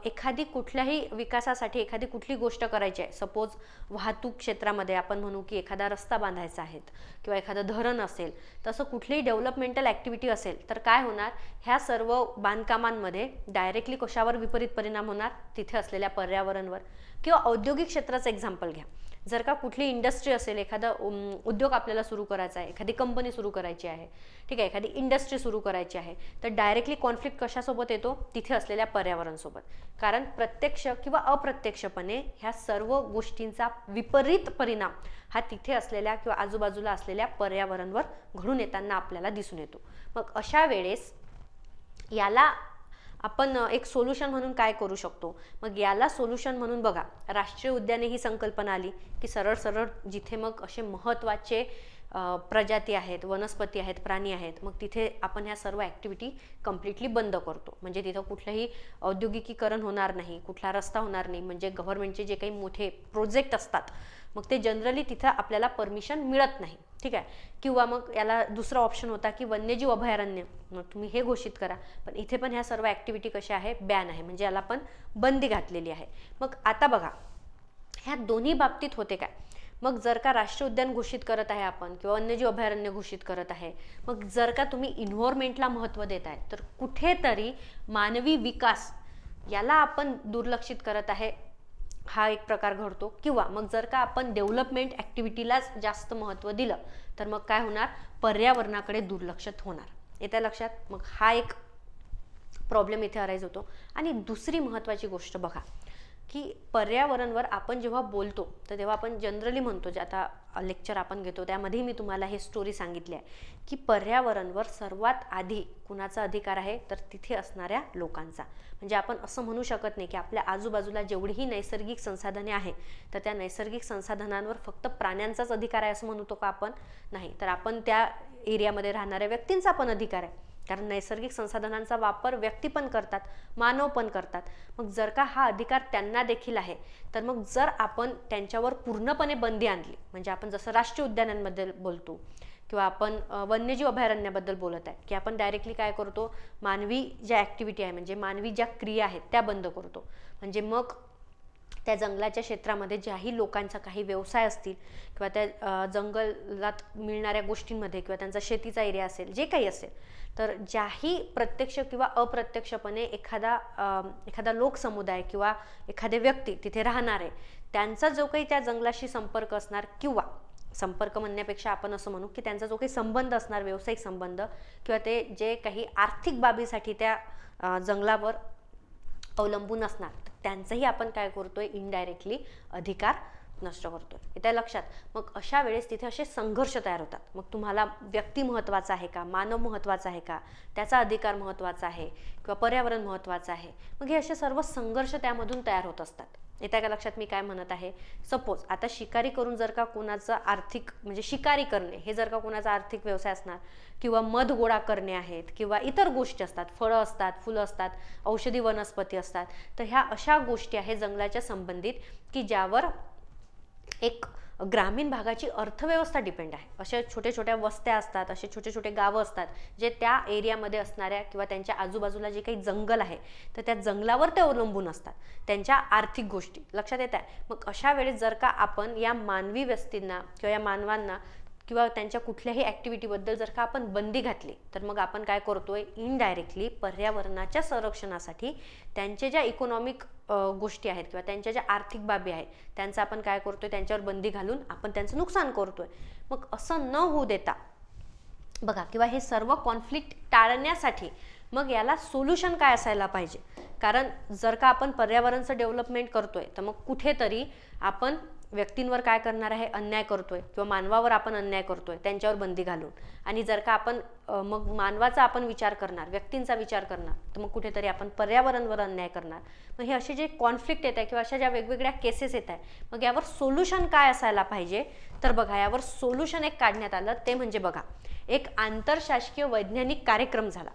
एखादी कुठल्याही विकासासाठी एखादी कुठली गोष्ट करायची आहे, सपोज वाहतूक क्षेत्रामध्ये आपण म्हणू की एखादा रस्ता बांधायचा आहे किंवा एखादं धरण असेल, तसं कुठलीही डेव्हलपमेंटल ॲक्टिव्हिटी असेल तर काय होणार, ह्या सर्व बांधकामांमध्ये डायरेक्टली कशावर विपरीत परिणाम होणार, तिथे असलेल्या पर्यावरणावर. किंवा औद्योगिक क्षेत्राचं एक्झाम्पल घ्या, जर का कुठली इंडस्ट्री असेल, एखादा उद्योग आपल्याला सुरू करायचा आहे, एखादी कंपनी सुरू करायची आहे, ठीक आहे, एखादी इंडस्ट्री सुरू करायची आहे, तर डायरेक्टली कॉन्फ्लिक्ट कशासोबत येतो? तिथे असलेल्या पर्यावरणासोबत. कारण प्रत्यक्ष किंवा अप्रत्यक्षपणे ह्या सर्व गोष्टींचा विपरीत परिणाम हा तिथे असलेल्या किंवा आजूबाजूला असलेल्या पर्यावरणावर घडून येताना आपल्याला दिसून येतो. मग अशा वेळेस याला आपण एक सोल्युशन म्हणून काय करू शकतो? मग याला सोल्युशन म्हणून बघा, राष्ट्रीय उद्याने ही संकल्पना आली की सरळ सरळ जिथे मग असे महत्त्वाचे प्रजाती आहेत, वनस्पती आहेत, प्राणी आहेत, मग तिथे आपण ह्या सर्व ॲक्टिव्हिटी कम्प्लिटली बंद करतो. म्हणजे तिथं कुठलंही औद्योगिकीकरण होणार नाही, कुठला रस्ता होणार नाही. म्हणजे गव्हर्नमेंटचे जे काही मोठे प्रोजेक्ट असतात मग ते जनरली तिथं आपल्याला परमिशन मिळत नाही, ठीक आहे. किंवा मग याला दुसरा ऑप्शन होता की वन्यजीव अभयारण्य, मग तुम्ही हे घोषित करा. पण इथे पण ह्या सर्व ॲक्टिव्हिटी कशा आहे? बॅन आहे, म्हणजे याला पण बंदी घातलेली आहे. मग आता बघा, ह्या दोन्ही बाबतीत होते काय? मग जर का राष्ट्रीय उद्यान घोषित करत आहे आपण किंवा वन्यजीव अभयारण्य घोषित करत आहे, मग जर का तुम्ही इन्व्हायरमेंटला महत्त्व देत आहे, तर कुठेतरी मानवी विकास याला आपण दुर्लक्षित करत आहे, हा एक प्रकार घडतो. किंवा मग जर का आपण डेव्हलपमेंट ॲक्टिव्हिटीलाच जास्त महत्त्व दिलं, तर मग काय होणार? पर्यावरणाकडे दुर्लक्षित होणार. येत्या लक्षात? मग हा एक प्रॉब्लेम इथे अराईज होतो. आणि दुसरी महत्त्वाची गोष्ट बघा, की पर्यावरणवर आपण जेव्हा बोलतो तर तेव्हा आपण जनरली म्हणतो, जे आता लेक्चर आपण घेतो त्यामध्ये मी तुम्हाला हे स्टोरी सांगितली आहे, की पर्यावरणवर सर्वात आधी कुणाचा अधिकार आहे? तर तिथे असणाऱ्या लोकांचा. म्हणजे आपण असं म्हणू शकत नाही की आपल्या आजूबाजूला जेवढीही नैसर्गिक संसाधने आहे तर त्या नैसर्गिक संसाधनांवर फक्त प्राण्यांचाच अधिकार आहे असं म्हणतो का आपण? नाही, तर आपण त्या एरियामध्ये राहणाऱ्या व्यक्तींचा पण अधिकार आहे. कारण नैसर्गिक संसाधनांचा वापर व्यक्ती पण करतात, मानव पण करतात. मग जर का हा अधिकार त्यांना देखील आहे, तर मग जर आपण त्यांच्यावर पूर्णपणे बंदी आणली, म्हणजे आपण जसं राष्ट्रीय उद्यानांबद्दल बोलतो किंवा आपण वन्यजीव अभयारण्याबद्दल बोलत आहे, की आपण डायरेक्टली काय करतो? मानवी ज्या ॲक्टिव्हिटी आहे, म्हणजे मानवी ज्या क्रिया आहेत त्या बंद करतो. म्हणजे मग त्या जंगलाच्या क्षेत्रामध्ये ज्याही लोकांचा काही व्यवसाय असतील किंवा त्या जंगलात मिळणाऱ्या गोष्टींमध्ये किंवा त्यांचा शेतीचा एरिया असेल, जे काही असेल, तर ज्याही प्रत्यक्ष किंवा अप्रत्यक्षपणे एखादा लोकसमुदाय किंवा एखादे व्यक्ती तिथे राहणार आहे, त्यांचा जो काही त्या जंगलाशी संपर्क असणार, किंवा संपर्क म्हणण्यापेक्षा आपण असं म्हणू की त्यांचा जो काही संबंध असणार, व्यावसायिक संबंध, किंवा ते जे काही आर्थिक बाबीसाठी त्या जंगलावर अवलंबून असणार, त्यांचंही आपण काय करतोय? इनडायरेक्टली अधिकार नष्ट करतोय. येत्या लक्षात? मग अशा वेळेस तिथे असे संघर्ष तयार होतात. मग तुम्हाला व्यक्ती महत्त्वाचा आहे का? मानव महत्त्वाचा आहे का? त्याचा अधिकार महत्त्वाचा आहे किंवा पर्यावरण महत्त्वाचं आहे? मग हे असे सर्व संघर्ष त्यामधून तयार होत असतात. येत्या का लक्षात मी काय म्हणत आहे? सपोज आता शिकारी करून जर का कोणाचं आर्थिक, म्हणजे शिकारी करणे हे जर का कोणाचा आर्थिक व्यवसाय असणार, किंवा मध गोळा करणे आहेत, किंवा इतर गोष्टी असतात, फळं असतात, फुलं असतात, औषधी वनस्पती असतात, तर ह्या अशा गोष्टी आहेत जंगलाच्या संबंधित की ज्यावर एक ग्रामीण भागाची अर्थव्यवस्था डिपेंड आहे. अशा छोट्या छोट्या वस्त्या असतात, असे छोटे छोटे गावं असतात, जे त्या एरियामध्ये असणाऱ्या किंवा त्यांच्या आजूबाजूला जे काही जंगल आहे तर त्या जंगलावर ते अवलंबून असतात, त्यांच्या आर्थिक गोष्टी. लक्षात येत आहे? मग अशा वेळेस जर का आपण या मानवी व्यक्तींना किंवा या मानवांना किंवा त्यांच्या कुठल्याही ॲक्टिव्हिटीबद्दल जर का आपण बंदी घातली, तर मग आपण काय करतोय? इनडायरेक्टली पर्यावरणाच्या संरक्षणासाठी त्यांच्या ज्या इकॉनॉमिक गोष्टी आहेत किंवा त्यांच्या ज्या आर्थिक बाबी आहेत त्यांचं आपण काय करतोय? त्यांच्यावर बंदी घालून आपण त्यांचं नुकसान करतोय. मग असं न होऊ देता बघा, किंवा हे सर्व कॉन्फ्लिक्ट टाळण्यासाठी मग याला सोल्युशन काय असायला पाहिजे? कारण जर का आपण पर्यावरणाचं डेव्हलपमेंट करतोय, तर मग कुठेतरी आपण व्यक्तींवर काय करणार आहे? अन्याय करतोय, किंवा मानवावर आपण अन्याय करतोय त्यांच्यावर बंदी घालून. आणि जर का आपण मग मानवाचा आपण विचार करणार, व्यक्तींचा विचार करणार, तर मग कुठेतरी आपण पर्यावरणावर अन्याय करणार. मग हे असे जे कॉन्फ्लिक्ट येत आहे किंवा अशा ज्या वेगवेगळ्या केसेस येत आहे, मग यावर सोल्युशन काय असायला पाहिजे? तर बघा, यावर सोल्युशन एक काढण्यात आलं, ते म्हणजे बघा, एक आंतरशासकीय वैज्ञानिक कार्यक्रम झाला.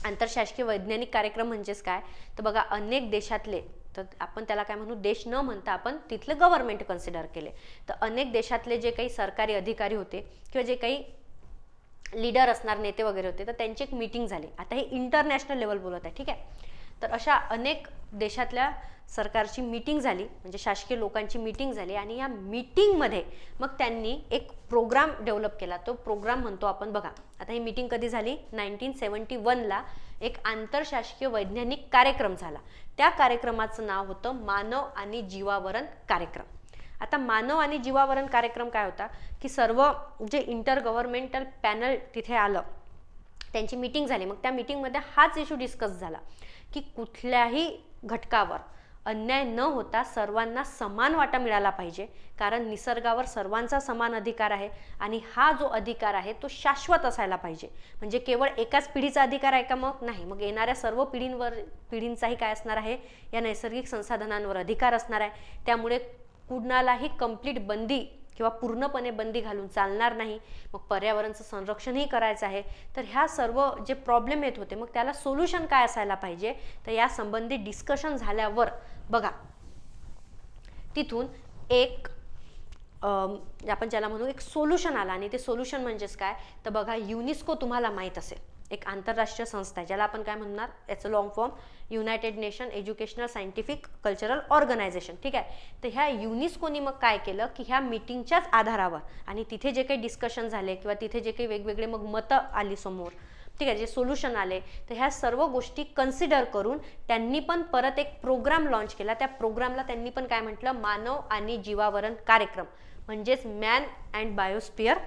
आंतरशासकीय वैज्ञानिक कार्यक्रम म्हणजेच काय? तर बघा, अनेक देशातले, तर आपण त्याला काय म्हणू? देश न म्हणता आपण तिथले गव्हर्नमेंट कन्सिडर केले. तर अनेक देशातले जे काही सरकारी अधिकारी होते किंवा जे काही लीडर असणार, नेते वगैरे होते, तर त्यांची एक मीटिंग झाली. आता हे इंटरनॅशनल लेवल बोलत आहे, ठीक आहे. तर अशा अनेक देशातल्या सरकारची मीटिंग झाली, म्हणजे शासकीय लोकांची मीटिंग झाली, आणि या मीटिंगमध्ये मग त्यांनी एक प्रोग्राम डेव्हलप केला. तो प्रोग्राम म्हणतो आपण, बघा आता ही मीटिंग कधी झाली? 1971ला एक आंतरशासकीय वैज्ञानिक कार्यक्रम झाला. त्या कार्यक्रमाचं नाव होतं मानव आणि जीवावरण कार्यक्रम. आता मानव आणि जीवावरण कार्यक्रम काय होता की सर्व जे इंटर गव्हर्नमेंटल पॅनल तिथे आलं, त्यांची मीटिंग झाली. मग त्या मीटिंगमध्ये हाच इश्यू डिस्कस झाला की कुठल्याही घटकावर अन्याय न होता सर्वांना समान वाटा मिळाला पाहिजे, कारण निसर्गावर सर्वांचा समान अधिकार आहे आणि हा जो अधिकार आहे तो शाश्वत असायला पाहिजे. म्हणजे केवळ एकाच पिढीचा अधिकार आहे का? मग नाही. मग येणाऱ्या सर्व पिढींचाही काय असणार आहे, या नैसर्गिक संसाधनांवर अधिकार असणार आहे. त्यामुळे कुणालाही कंप्लीट बंदी किंवा पूर्णपणे बंदी घालून चालणार नाही. मग पर्यावरणाचं संरक्षणही करायचं आहे. तर ह्या सर्व जे प्रॉब्लेम येत होते, मग त्याला सोल्युशन काय असायला पाहिजे, तर या संबंधी डिस्कशन झाल्यावर बघा तिथून एक आपण ज्याला म्हणू एक सोल्युशन आला. आणि ते सोल्युशन म्हणजेच काय, तर बघा युनेस्को तुम्हाला माहीत असेल, एक आंतरराष्ट्रीय संस्था आहे ज्याला आपण काय म्हणणार, याचं long form united nation educational scientific cultural organisation. ठीक आहे. तर ह्या युनेस्कोनी मग काय केलं की ह्या मीटिंगच्याच आधारावर आणि तिथे जे काही डिस्कशन झाले किंवा तिथे जे काही वेगवेगळे मग मतं आली समोर, ठीक आहे, जे सोल्युशन आले, तर ह्या सर्व गोष्टी कन्सिडर करून त्यांनी पण परत एक प्रोग्राम लॉन्च केला. त्या प्रोग्रामला त्यांनी पण काय म्हटलं, मानव आणि जीवावरण कार्यक्रम म्हणजेच मॅन अँड बायोस्फिअर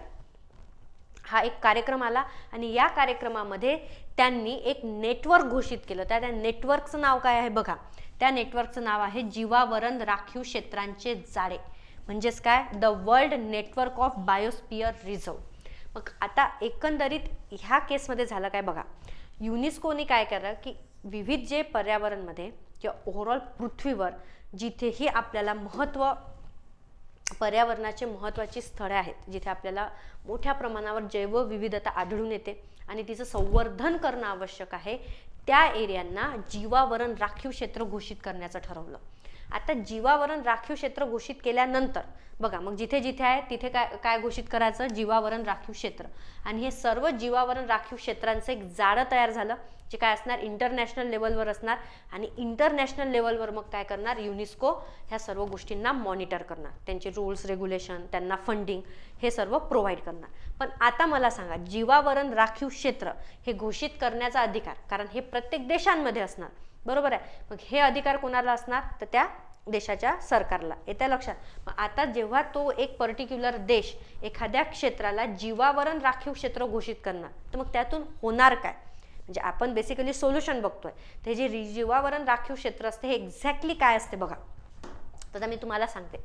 हा एक कार्यक्रम आला. आणि या कार्यक्रमामध्ये त्यांनी एक नेटवर्क घोषित केलं. त्या नेटवर्कचं नाव काय आहे बघा, त्या नेटवर्कचं नाव आहे जीवावरण राखीव क्षेत्रांचे जाळे, म्हणजेच काय, the world network of biosphere reserve. मग आता एकंदरीत ह्या केसमध्ये झालं काय बघा, युनेस्कोने काय केलं की विविध जे पर्यावरणमध्ये किंवा ओव्हरऑल पृथ्वीवर जिथेही आपल्याला पर्यावरणाचे महत्त्वाची स्थळे आहेत, जिथे आपल्याला मोठ्या प्रमाणावर जैवविविधता आढळून येते आणि तिचं संवर्धन करणं आवश्यक आहे, त्या एरियांना जीवावरण राखीव क्षेत्र घोषित करण्याचं ठरवलं. आता जीवावरण राखीव क्षेत्र घोषित केल्यानंतर बघा मग जिथे जिथे आहे तिथे काय काय घोषित करायचं, जीवावरण राखीव क्षेत्र. आणि हे सर्व जीवावरण राखीव क्षेत्रांचं एक जाळं तयार झालं, जे काय असणार, इंटरनॅशनल लेवलवर असणार. आणि इंटरनॅशनल लेवलवर मग काय करणार, युनेस्को ह्या सर्व गोष्टींना मॉनिटर करणार, त्यांचे रूल्स रेग्युलेशन, त्यांना फंडिंग हे सर्व प्रोव्हाइड करणार. पण आता मला सांगा, जीवावरण राखीव क्षेत्र हे घोषित करण्याचा अधिकार, कारण हे प्रत्येक देशांमध्ये असणार, बरोबर आहे, मग हे अधिकार कोणाला असणार, तर त्या देशाच्या सरकारला. येत्या लक्षात. मग आता जेव्हा तो एक पर्टिक्युलर देश एखाद्या क्षेत्राला जीवावरण राखीव क्षेत्र घोषित करणार, तर मग त्यातून होणार काय, म्हणजे आपण बेसिकली सोल्युशन बघतोय. ते जे जीवावरण राखीव क्षेत्र असते हे एक्झॅक्टली काय असते बघा, तर मी तुम्हाला सांगते.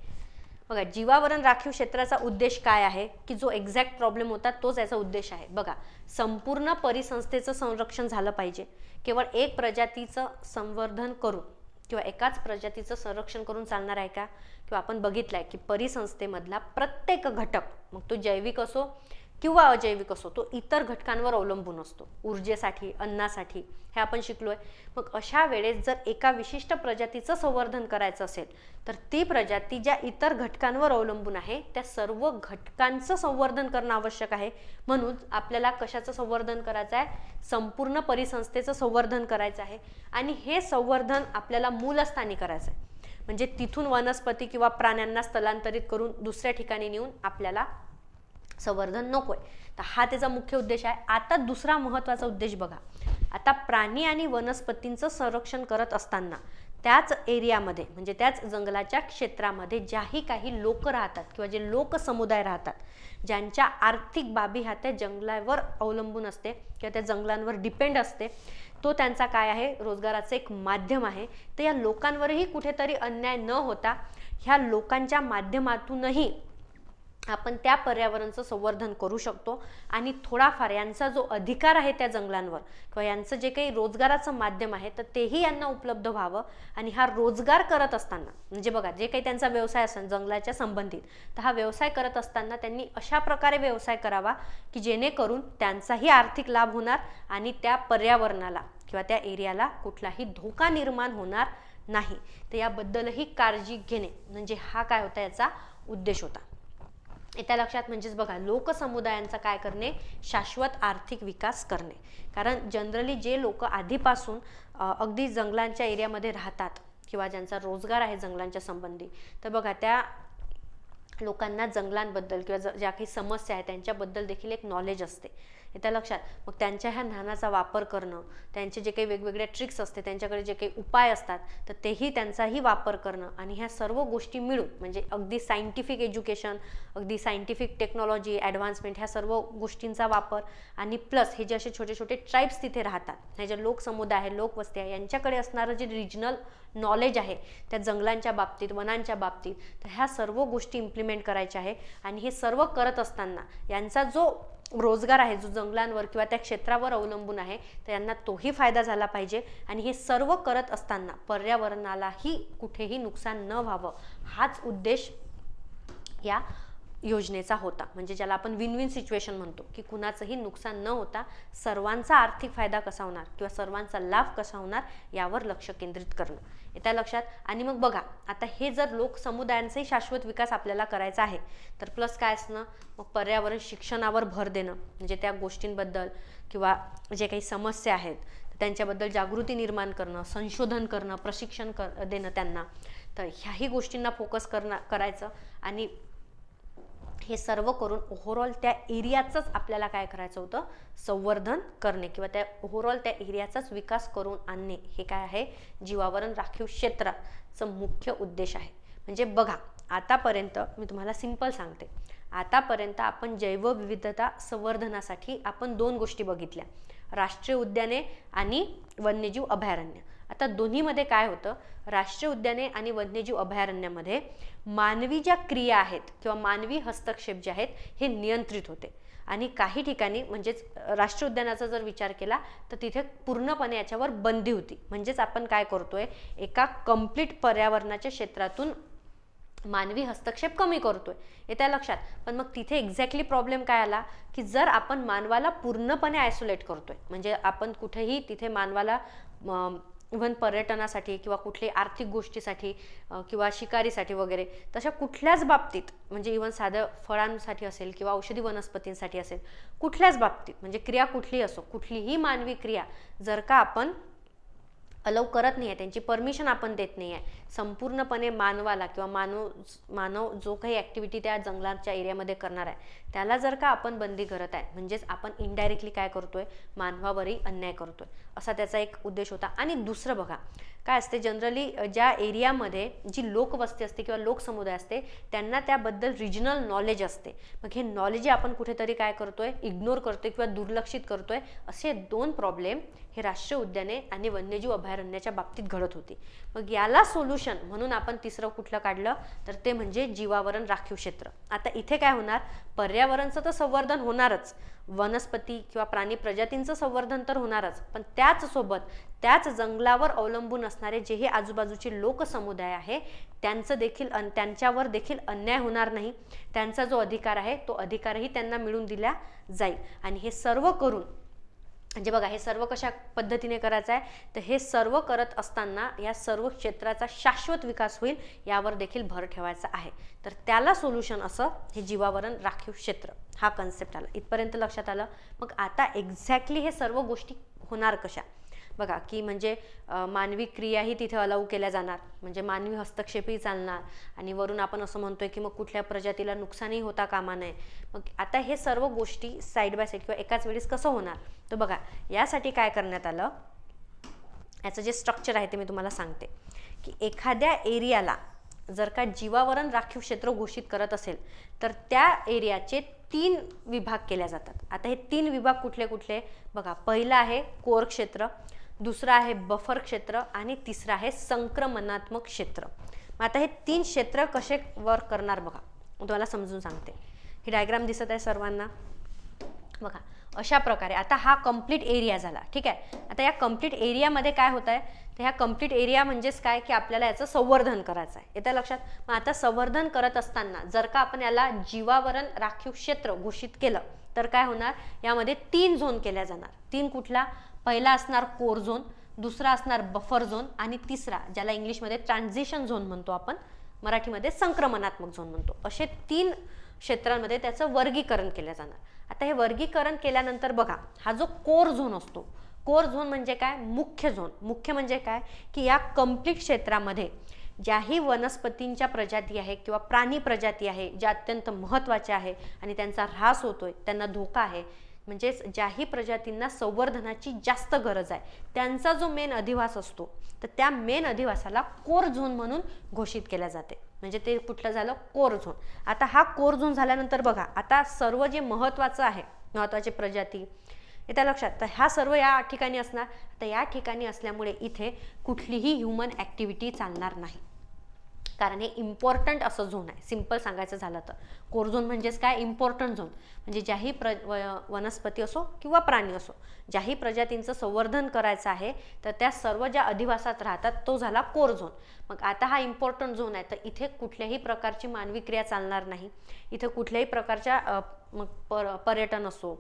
बघा जीवावरण राखीव क्षेत्राचा उद्देश काय आहे, की जो एक्झॅक्ट प्रॉब्लेम होता तोच याचा उद्देश आहे. बघा संपूर्ण परिसंस्थेचं संरक्षण झालं पाहिजे. केवळ एक प्रजातीचं संवर्धन करून किंवा एकाच प्रजातीचं संरक्षण करून चालणार आहे का, किंवा आपण बघितलंय की परिसंस्थेमधला प्रत्येक घटक, मग तो जैविक असो किंवा अजैविक असो, तो इतर घटकांवर अवलंबून असतो, ऊर्जेसाठी, अन्नासाठी, हे आपण शिकलोय. मग अशा वेळेस जर एका विशिष्ट प्रजातीचं संवर्धन करायचं असेल, तर ती प्रजाती ज्या इतर घटकांवर अवलंबून आहे त्या सर्व घटकांचं संवर्धन करणं आवश्यक आहे. म्हणून आपल्याला कशाचं संवर्धन करायचं आहे, संपूर्ण परिसंस्थेचं संवर्धन करायचं आहे. आणि हे संवर्धन आपल्याला मूलस्थानी करायचं आहे, म्हणजे तिथून वनस्पती किंवा प्राण्यांना स्थलांतरित करून दुसऱ्या ठिकाणी नेऊन आपल्याला संवर्धन नकोय. तर हा त्याचा मुख्य उद्देश आहे. आता दुसरा महत्त्वाचा उद्देश बघा, आता प्राणी आणि वनस्पतींचं संरक्षण करत असताना त्याच एरियामध्ये, म्हणजे त्याच जंगलाच्या क्षेत्रामध्ये ज्याही काही लोक राहतात किंवा जे लोक समुदाय राहतात, ज्यांच्या आर्थिक बाबी ह्या त्या जंगलावर अवलंबून असते किंवा त्या जंगलांवर डिपेंड असते, तो त्यांचा काय आहे, रोजगाराचं एक माध्यम आहे. तर या लोकांवरही कुठेतरी अन्याय न होता ह्या लोकांच्या माध्यमातूनही आपण त्या पर्यावरणाचं संवर्धन करू शकतो. आणि थोडाफार यांचा जो अधिकार आहे त्या जंगलांवर किंवा यांचं जे काही रोजगाराचं माध्यम आहे, तर तेही यांना उपलब्ध व्हावं. आणि हा रोजगार करत असताना, म्हणजे बघा जे काही त्यांचा व्यवसाय असेल जंगलाच्या संबंधित, तर हा व्यवसाय करत असताना त्यांनी अशा प्रकारे व्यवसाय करावा की जेणेकरून त्यांचाही आर्थिक लाभ होणार आणि त्या पर्यावरणाला किंवा त्या एरियाला कुठलाही धोका निर्माण होणार नाही. तर याबद्दलही काळजी घेणे, म्हणजे हा काय होता, याचा उद्देश होता. येत्या लक्षात. म्हणजेच बघा लोकसमुदायांचा काय करणे, शाश्वत आर्थिक विकास करणे. कारण जनरली जे लोक आधीपासून अगदी जंगलांच्या एरियामध्ये राहतात किंवा ज्यांचा रोजगार आहे जंगलांच्या संबंधी, तर बघा त्या लोकांना जंगलांबद्दल किंवा ज्या काही समस्या आहेत त्यांच्याबद्दल देखील एक नॉलेज असते. येत्या लक्षात. मग त्यांच्या ह्या ज्ञानाचा वापर करणं, त्यांचे जे काही वेगवेगळे ट्रिक्स असते, त्यांच्याकडे जे काही उपाय असतात तर तेही त्यांचाही वापर करणं आणि ह्या सर्व गोष्टी मिळून म्हणजे अगदी सायंटिफिक एज्युकेशन, अगदी सायंटिफिक टेक्नॉलॉजी ॲडव्हान्समेंट ह्या सर्व गोष्टींचा वापर आणि प्लस हे जे असे छोटे छोटे ट्राईब्स तिथे राहतात, हे जे लोकसमुदाय आहे, लोकवस्ती आहे, यांच्याकडे असणारं जे रिजनल नॉलेज आहे त्या जंगलांच्या बाबतीत, वनांच्या बाबतीत, तर ह्या सर्व गोष्टी इम्प्लिमेंट करायच्या आहे. आणि हे सर्व करत असताना यांचा जो रोजगार आहे जो जंगलांवर किंवा त्या क्षेत्रावर अवलंबून आहे तर यांना तोही फायदा झाला पाहिजे. आणि हे सर्व करत असताना पर्यावरणालाही कुठेही नुकसान न व्हावं हाच उद्देश या योजनेचा होता. म्हणजे ज्याला आपण विन विन सिच्युएशन म्हणतो की कुणाचंही नुकसान न होता सर्वांचा आर्थिक फायदा कसा होणार किंवा सर्वांचा लाभ कसा होणार यावर लक्ष केंद्रित करणं. येत्या लक्षात. आणि मग बघा आता हे जर लोक समुदायांचाही शाश्वत विकास आपल्याला करायचा आहे तर प्लस काय असणं, मग पर्यावरण शिक्षणावर भर देणं, म्हणजे त्या गोष्टींबद्दल किंवा जे काही समस्या आहेत त्यांच्याबद्दल जागृती निर्माण करणं, संशोधन करणं, प्रशिक्षण देणं त्यांना. तर ह्याही गोष्टींना फोकस करायचं आणि हे सर्व करून ओव्हरऑल त्या एरियाचंच आपल्याला काय करायचं होतं, संवर्धन करणे किंवा त्या ओव्हरऑल त्या एरियाचाच विकास करून आणणे हे काय आहे, जीवावरण राखीव क्षेत्राचं मुख्य उद्देश आहे. म्हणजे बघा आतापर्यंत मी तुम्हाला सिंपल सांगते, आतापर्यंत आपण जैवविविधता संवर्धनासाठी आपण 2 गोष्टी बघितल्या, राष्ट्रीय उद्याने आणि वन्यजीव अभयारण्य. आता दोन्हीमध्ये काय होतं, राष्ट्रीय उद्याने आणि वन्यजीव अभयारण्यामध्ये मानवी ज्या क्रिया आहेत किंवा मानवी हस्तक्षेप जे आहेत हे नियंत्रित होते. आणि काही ठिकाणी म्हणजेच राष्ट्रीय उद्यानाचा जर विचार केला तर तिथे पूर्णपणे याच्यावर बंदी होती. म्हणजेच आपण काय करतोय, एका कंप्लीट पर्यावरणाच्या क्षेत्रातून मानवी हस्तक्षेप कमी करतोय. येत्या लक्षात. पण मग तिथे एक्झॅक्टली प्रॉब्लेम काय आला की जर आपण मानवाला पूर्णपणे आयसोलेट करतोय, म्हणजे आपण कुठेही तिथे मानवाला इव्हन पर्यटनासाठी किंवा कुठल्याही आर्थिक गोष्टीसाठी किंवा शिकारीसाठी वगैरे तशा कुठल्याच बाबतीत, म्हणजे इव्हन साधं फळांसाठी असेल किंवा औषधी वनस्पतींसाठी असेल, कुठल्याच बाबतीत म्हणजे क्रिया कुठलीही असो, कुठलीही मानवी क्रिया जर का आपण अलाउ करत नाही आहे, त्यांची परमिशन आपण देत नाही आहे, संपूर्णपणे मानवाला किंवा मानव जो काही ॲक्टिव्हिटी त्या जंगलाच्या एरियामध्ये करणार आहे त्याला जर का आपण बंदी करत आहे, म्हणजेच आपण इनडायरेक्टली काय करतोय, मानवावरही अन्याय करतोय, असा त्याचा एक उद्देश होता. आणि दुसरं बघा काय असते, जनरली ज्या एरियामध्ये जी लोकवस्ती असते किंवा लोकसमुदाय असते त्यांना त्याबद्दल रिजनल नॉलेज असते. मग हे नॉलेज आपण कुठेतरी काय करतोय, इग्नोर करतोय किंवा दुर्लक्षित करतोय. असे 2 प्रॉब्लेम हे राष्ट्रीय उद्याने आणि वन्यजीव अभयारण्याच्या बाबतीत घडत होती. मग याला सोल्युशन म्हणून आपण तिसरं कुठलं काढलं तर ते म्हणजे जीवावरण राखीव क्षेत्र. आता इथे काय होणार, पर्यावरणाचं तर संवर्धन होणारच, वनस्पती किंवा प्राणी प्रजातींचं संवर्धन तर होणारच, पण त्याच सोबत त्याच जंगलावर अवलंबून असणारे जे हे आजूबाजूचे लोकसमुदाय आहे त्यांच्यावर देखील अन्याय होणार नाही. त्यांचा जो अधिकार आहे तो अधिकारही त्यांना मिळून दिला जाईल. आणि हे सर्व करून म्हणजे बघा हे सर्व कशा पद्धतीने करायचं आहे, तर हे सर्व करत असताना या सर्व क्षेत्राचा शाश्वत विकास होईल यावर देखील भर ठेवायचा आहे. तर त्याला सोल्युशन असं हे जीवावरण राखीव क्षेत्र हा कन्सेप्ट आला. इथपर्यंत लक्षात आलं. मग आता एक्झॅक्टली हे सर्व गोष्टी होणार कशा, बघा की म्हणजे मानवी क्रियाही तिथे अलाउ केल्या जाणार, म्हणजे मानवी हस्तक्षेपही चालणार आणि वरून आपण असं म्हणतोय की मग कुठल्या प्रजातीला नुकसानही होता कामा नये. मग आता हे सर्व गोष्टी साईड बाय साईड किंवा एकाच वेळेस कसं होणार, तर बघा यासाठी काय करण्यात आलं, याचं जे स्ट्रक्चर आहे ते मी तुम्हाला सांगते की एखाद्या एरियाला जर का जीवावरण राखीव क्षेत्र घोषित करत असेल तर त्या एरियाचे 3 विभाग केले जातात. आता हे 3 विभाग कुठले कुठले बघा, पहिलं आहे कोर क्षेत्र, दुसरं आहे बफर क्षेत्र आणि तिसरं आहे संक्रमणात्मक क्षेत्र. मग आता हे 3 क्षेत्र कसे वर्क करणार बघा, तुम्हाला समजून सांगते. ही डायग्राम दिसत आहे सर्वांना बघा, अशा प्रकारे आता हा कंप्लीट एरिया झाला. ठीक आहे. आता या कंप्लीट एरियामध्ये काय होत आहे, तर ह्या कंप्लीट एरिया म्हणजेच काय की आपल्याला याचं संवर्धन करायचं आहे. येतं लक्षात. मग आता संवर्धन करत असताना जर का आपण याला जीवावरण राखीव क्षेत्र घोषित केलं तर काय होणार, यामध्ये 3 झोन केल्या जाणार. 3 कुठला, पहिला असणार कोर झोन, दुसरा असणार बफर झोन आणि तिसरा ज्याला इंग्लिशमध्ये ट्रान्झिशन झोन म्हणतो आपण, मराठीमध्ये संक्रमणात्मक झोन म्हणतो. असे 3 क्षेत्रांमध्ये त्याचं वर्गीकरण केलं जाणार. आता हे वर्गीकरण केल्यानंतर बघा हा जो कोर झोन असतो, कोर झोन म्हणजे काय, मुख्य झोन. मुख्य म्हणजे काय की या कंप्लीट क्षेत्रामध्ये ज्याही वनस्पतींच्या प्रजाती आहे किंवा प्राणी प्रजाती आहे ज्या अत्यंत महत्त्वाच्या आहे आणि त्यांचा ऱ्हास होतोय, त्यांना धोका आहे, म्हणजेच ज्याही प्रजातींना संवर्धनाची जास्त गरज आहे त्यांचा जो मेन अधिवास असतो तर त्या मेन अधिवासाला कोर झोन म्हणून घोषित केल्या जाते. म्हणजे ते कुठलं झालं, कोर झोन. आता हा कोर झोन झाल्यानंतर बघा, आता सर्व जे महत्त्वाचं आहे, महत्त्वाचे प्रजाती येत्या लक्षात, तर ह्या सर्व या ठिकाणी असणार. तर या ठिकाणी असल्यामुळे इथे कुठलीही ह्युमन ॲक्टिव्हिटी चालणार नाही, कारण हे इम्पॉर्टंट असं झोन आहे. सिम्पल सांगायचं झालं तर कोर झोन म्हणजेच काय, इम्पॉर्टंट झोन. म्हणजे ज्याही वनस्पती असो किंवा प्राणी असो, ज्याही प्रजातींचं संवर्धन करायचं आहे तर त्या सर्व ज्या अधिवासात राहतात तो झाला कोर झोन. मग आता हा इम्पॉर्टंट झोन आहे, तर इथे कुठल्याही प्रकारची मानवी क्रिया चालणार नाही. इथे कुठल्याही प्रकारच्या पर्यटन असो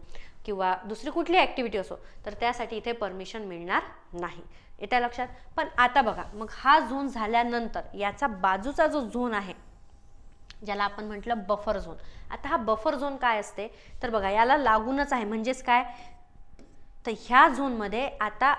किंवा दुसरी कुठली ॲक्टिव्हिटी असो तर त्यासाठी इथे परमिशन मिळणार नाही. येत्या लक्षात. पण आता बघा, मग हा झोन झाल्यानंतर याचा बाजूचा जो झोन आहे ज्याला आपण म्हटलं बफर झोन. आता हा बफर झोन काय असते तर बघा, याला लागूनच आहे. म्हणजेच काय, तर ह्या झोनमध्ये आता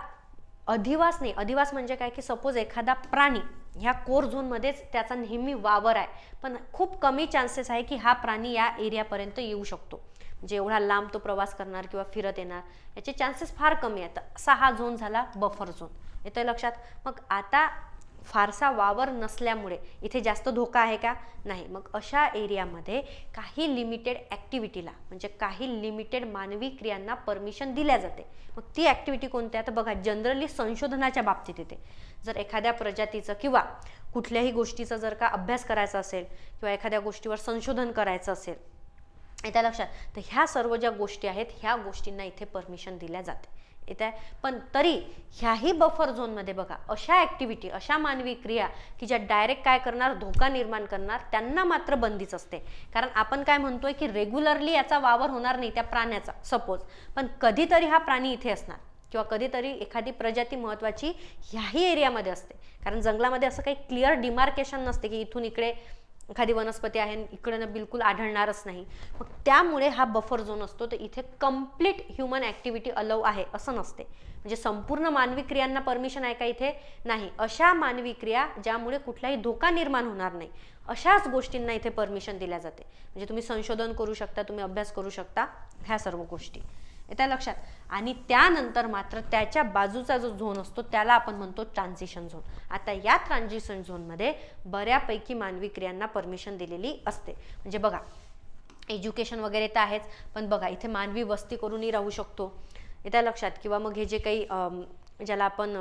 अधिवास नाही, अधिवास म्हणजे काय की सपोज एखादा प्राणी ह्या कोर झोनमध्येच त्याचा नेहमी वावर आहे, पण खूप कमी चान्सेस आहे की हा प्राणी या एरियापर्यंत येऊ शकतो. म्हणजे एवढा लांब तो प्रवास करणार किंवा फिरत येणार याचे चान्सेस फार कमी आहेत. असा हा झोन झाला बफर झोन. येतं लक्षात. मग आता फारसा वावर नसल्यामुळे इथे जास्त धोका आहे का, नाही. मग अशा एरियामध्ये काही लिमिटेड ॲक्टिव्हिटीला, म्हणजे काही लिमिटेड मानवी क्रियांना परमिशन दिल्या जाते. मग ती ॲक्टिव्हिटी कोणत्या, तर बघा, जनरली संशोधनाच्या बाबतीत येते. जर एखाद्या प्रजातीचं किंवा कुठल्याही गोष्टीचा जर का अभ्यास करायचा असेल किंवा एखाद्या गोष्टीवर संशोधन करायचं असेल, येत्या लक्षात, तर ह्या सर्व ज्या गोष्टी आहेत ह्या गोष्टींना इथे परमिशन दिल्या जाते. येत आहे. पण तरी ह्याही बफर झोनमध्ये बघा, अशा ॲक्टिव्हिटी, अशा मानवी क्रिया की ज्या डायरेक्ट काय करणार, धोका निर्माण करणार, त्यांना मात्र बंदीच असते. कारण आपण काय म्हणतोय की रेग्युलरली याचा वावर होणार नाही त्या प्राण्याचा सपोज, पण कधीतरी हा प्राणी इथे असणार किंवा कधीतरी एखादी प्रजाती महत्त्वाची ह्याही एरियामध्ये असते. कारण जंगलामध्ये असं काही क्लिअर डिमार्केशन नसते की इथून इकडे एखादी वनस्पती आहे इकडनं बिलकुल आढळणारच नाही. मग त्यामुळे हा बफर झोन असतो. तर इथे कम्प्लीट ह्युमन ॲक्टिव्हिटी अलाउ आहे असं नसते. म्हणजे संपूर्ण मानवी क्रियांना परमिशन आहे का, इथे नाही. अशा मानवी क्रिया ज्यामुळे कुठलाही धोका निर्माण होणार नाही अशाच गोष्टींना इथे परमिशन दिल्या जाते. म्हणजे तुम्ही संशोधन करू शकता, तुम्ही अभ्यास करू शकता, ह्या सर्व गोष्टी येत्या लक्षात. आणि त्यानंतर मात्र त्याच्या बाजूचा जो झोन असतो त्याला आपण म्हणतो ट्रान्झिशन झोन. आता या ट्रान्झिशन झोनमध्ये बऱ्यापैकी मानवी क्रियांना परमिशन दिलेली असते. म्हणजे बघा, एज्युकेशन वगैरे तर आहेच, पण बघा इथे मानवी वस्ती करूनही राहू शकतो, येत्या लक्षात. किंवा मग हे जे काही ज्याला आपण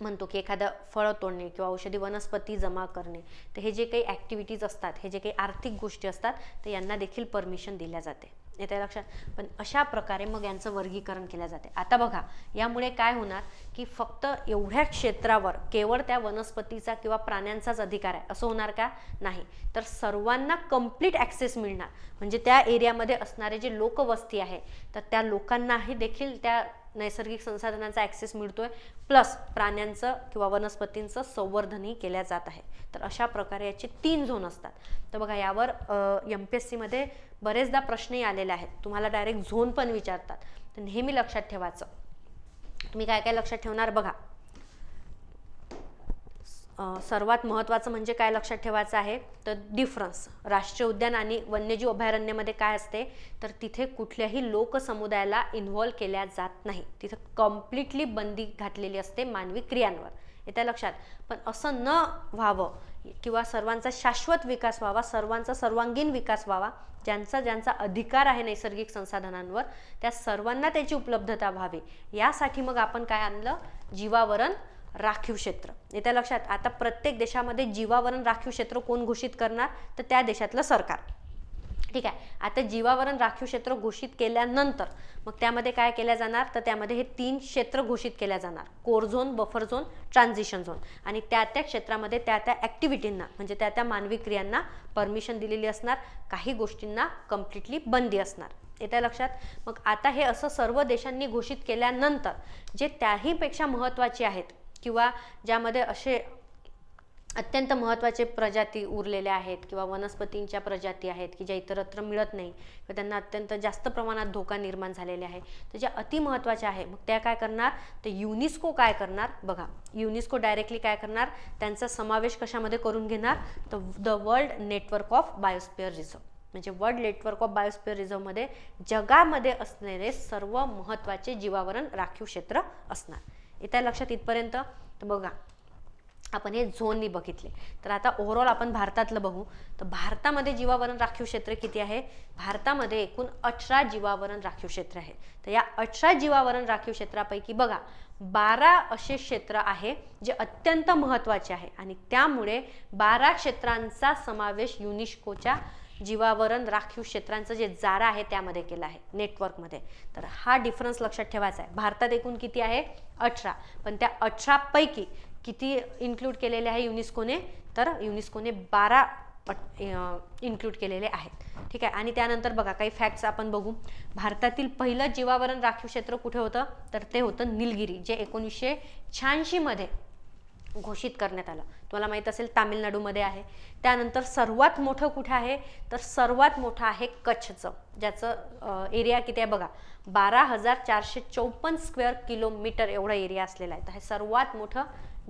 म्हणतो की एखादं फळं तोडणे किंवा औषधी वनस्पती जमा करणे, तर हे जे काही ॲक्टिव्हिटीज असतात, हे जे काही आर्थिक गोष्टी असतात, तर यांना देखील परमिशन दिल्या जाते. येत्या लक्षात. पण अशा प्रकारे मग यांचं वर्गीकरण केलं जाते. आता बघा, यामुळे काय होणार की फक्त एवढ्या क्षेत्रावर केवळ त्या वनस्पतीचा किंवा प्राण्यांचाच अधिकार आहे असं होणार का, नाही. तर सर्वांना कंप्लीट ॲक्सेस मिळणार. म्हणजे त्या एरियामध्ये असणारे जे लोकवस्ती आहे तर त्या लोकांनाही देखील त्या नैसर्गिक संसाधनांचा ॲक्सेस मिळतोय, प्लस प्राण्यांचं किंवा वनस्पतींचं संवर्धनही केल्या जात आहे. तर अशा प्रकारे याचे 3 झोन असतात. तर बघा, यावर MPSC मध्ये बरेचदा प्रश्नही आलेले आहेत. तुम्हाला डायरेक्ट झोन पण विचारतात. तर नेहमी लक्षात ठेवायचं. तुम्ही काय काय लक्षात ठेवणार बघा, सर्वात महत्त्वाचं म्हणजे काय लक्षात ठेवायचं आहे तर डिफरन्स. राष्ट्रीय उद्यान आणि वन्यजीव अभयारण्यामध्ये काय असते तर तिथे कुठल्याही लोकसमुदायाला इन्व्हॉल्व केल्या जात नाही. तिथे कम्प्लिटली बंदी घातलेली असते मानवी क्रियांवर. येत्या लक्षात. पण असं न व्हावं किंवा सर्वांचा शाश्वत विकास व्हावा, सर्वांचा सर्वांगीण विकास व्हावा, ज्यांचा अधिकार आहे नैसर्गिक संसाधनांवर त्या सर्वांना त्याची उपलब्धता व्हावी, यासाठी मग आपण काय आणलं, जीवावरण राखीव क्षेत्र. येत्या लक्षात. आता प्रत्येक देशामध्ये जीवावरण राखीव क्षेत्र कोण घोषित करणार तर त्या देशातलं सरकार. ठीक आहे. आता जीवावरण राखीव क्षेत्र घोषित केल्यानंतर मग त्यामध्ये काय केल्या जाणार तर त्यामध्ये हे 3 क्षेत्र घोषित केल्या जाणार, core zone, buffer zone, transition zone. आणि त्या त्या क्षेत्रामध्ये त्या त्या ॲक्टिव्हिटींना म्हणजे त्या त्या मानवी क्रियांना परमिशन दिलेली असणार, काही गोष्टींना कम्प्लिटली बंदी असणार. येत्या लक्षात. मग आता हे असं सर्व देशांनी घोषित केल्यानंतर जे त्याहीपेक्षा महत्त्वाचे आहेत किंवा ज्यामध्ये असे अत्यंत महत्त्वाचे प्रजाती उरलेल्या आहेत किंवा वनस्पतींच्या प्रजाती आहेत की ज्या इतरत्र मिळत नाही किंवा त्यांना अत्यंत जास्त प्रमाणात धोका निर्माण झालेले आहे, तर ज्या अतिमहत्त्वाच्या आहे मग त्या काय करणार तर युनेस्को काय करणार बघा, युनेस्को डायरेक्टली काय करणार, त्यांचा समावेश कशामध्ये करून घेणार तर the world network of biosphere reserve. म्हणजे वर्ल्ड नेटवर्क ऑफ बायोस्फिअर रिझर्वमध्ये जगामध्ये असलेले सर्व महत्त्वाचे जीवावरण राखीव क्षेत्र असणार. येत्या लक्षात इथपर्यंत? तर बघा आपण हे झोननी बघितले. तर आता ओव्हरऑल आपण भारतातलं बघू. तर भारतामध्ये जीवावरण राखीव क्षेत्र किती आहे? भारतामध्ये एकूण 18 जीवावरण राखीव क्षेत्र आहे. तर या 18 जीवावरण राखीव क्षेत्रापैकी बघा 12 असे क्षेत्र आहे जे अत्यंत महत्त्वाचे आहे आणि त्यामुळे 12 क्षेत्रांचा समावेश युनेस्कोच्या जीवावरण राखीव क्षेत्रांचं जे जारा आहे त्यामध्ये केलं आहे नेटवर्कमध्ये. तर हा डिफरन्स लक्षात ठेवायचा आहे. भारतात एकूण किती आहे? 18. पण त्या 18 पैकी किती इन्क्लूड केलेले आहे युनेस्कोने? तर युनेस्कोने 12 इन्क्लूड केलेले आहेत. ठीक आहे. आणि त्यानंतर बघा काही फॅक्ट्स आपण बघू. भारतातील पहिलं जीवावरण राखीव क्षेत्र कुठे होतं? तर ते होतं निलगिरी, जे 1986 मध्ये घोषित करण्यात आलं. तुम्हाला माहित असेल तामिळनाडूमध्ये आहे. त्यानंतर सर्वात मोठं कुठे आहे? तर सर्वात मोठं आहे कच्छचं, ज्याचं एरिया किती आहे बघा 12,454 स्क्वेअर किलोमीटर एवढा एरिया असलेला आहे. तर हे सर्वात मोठं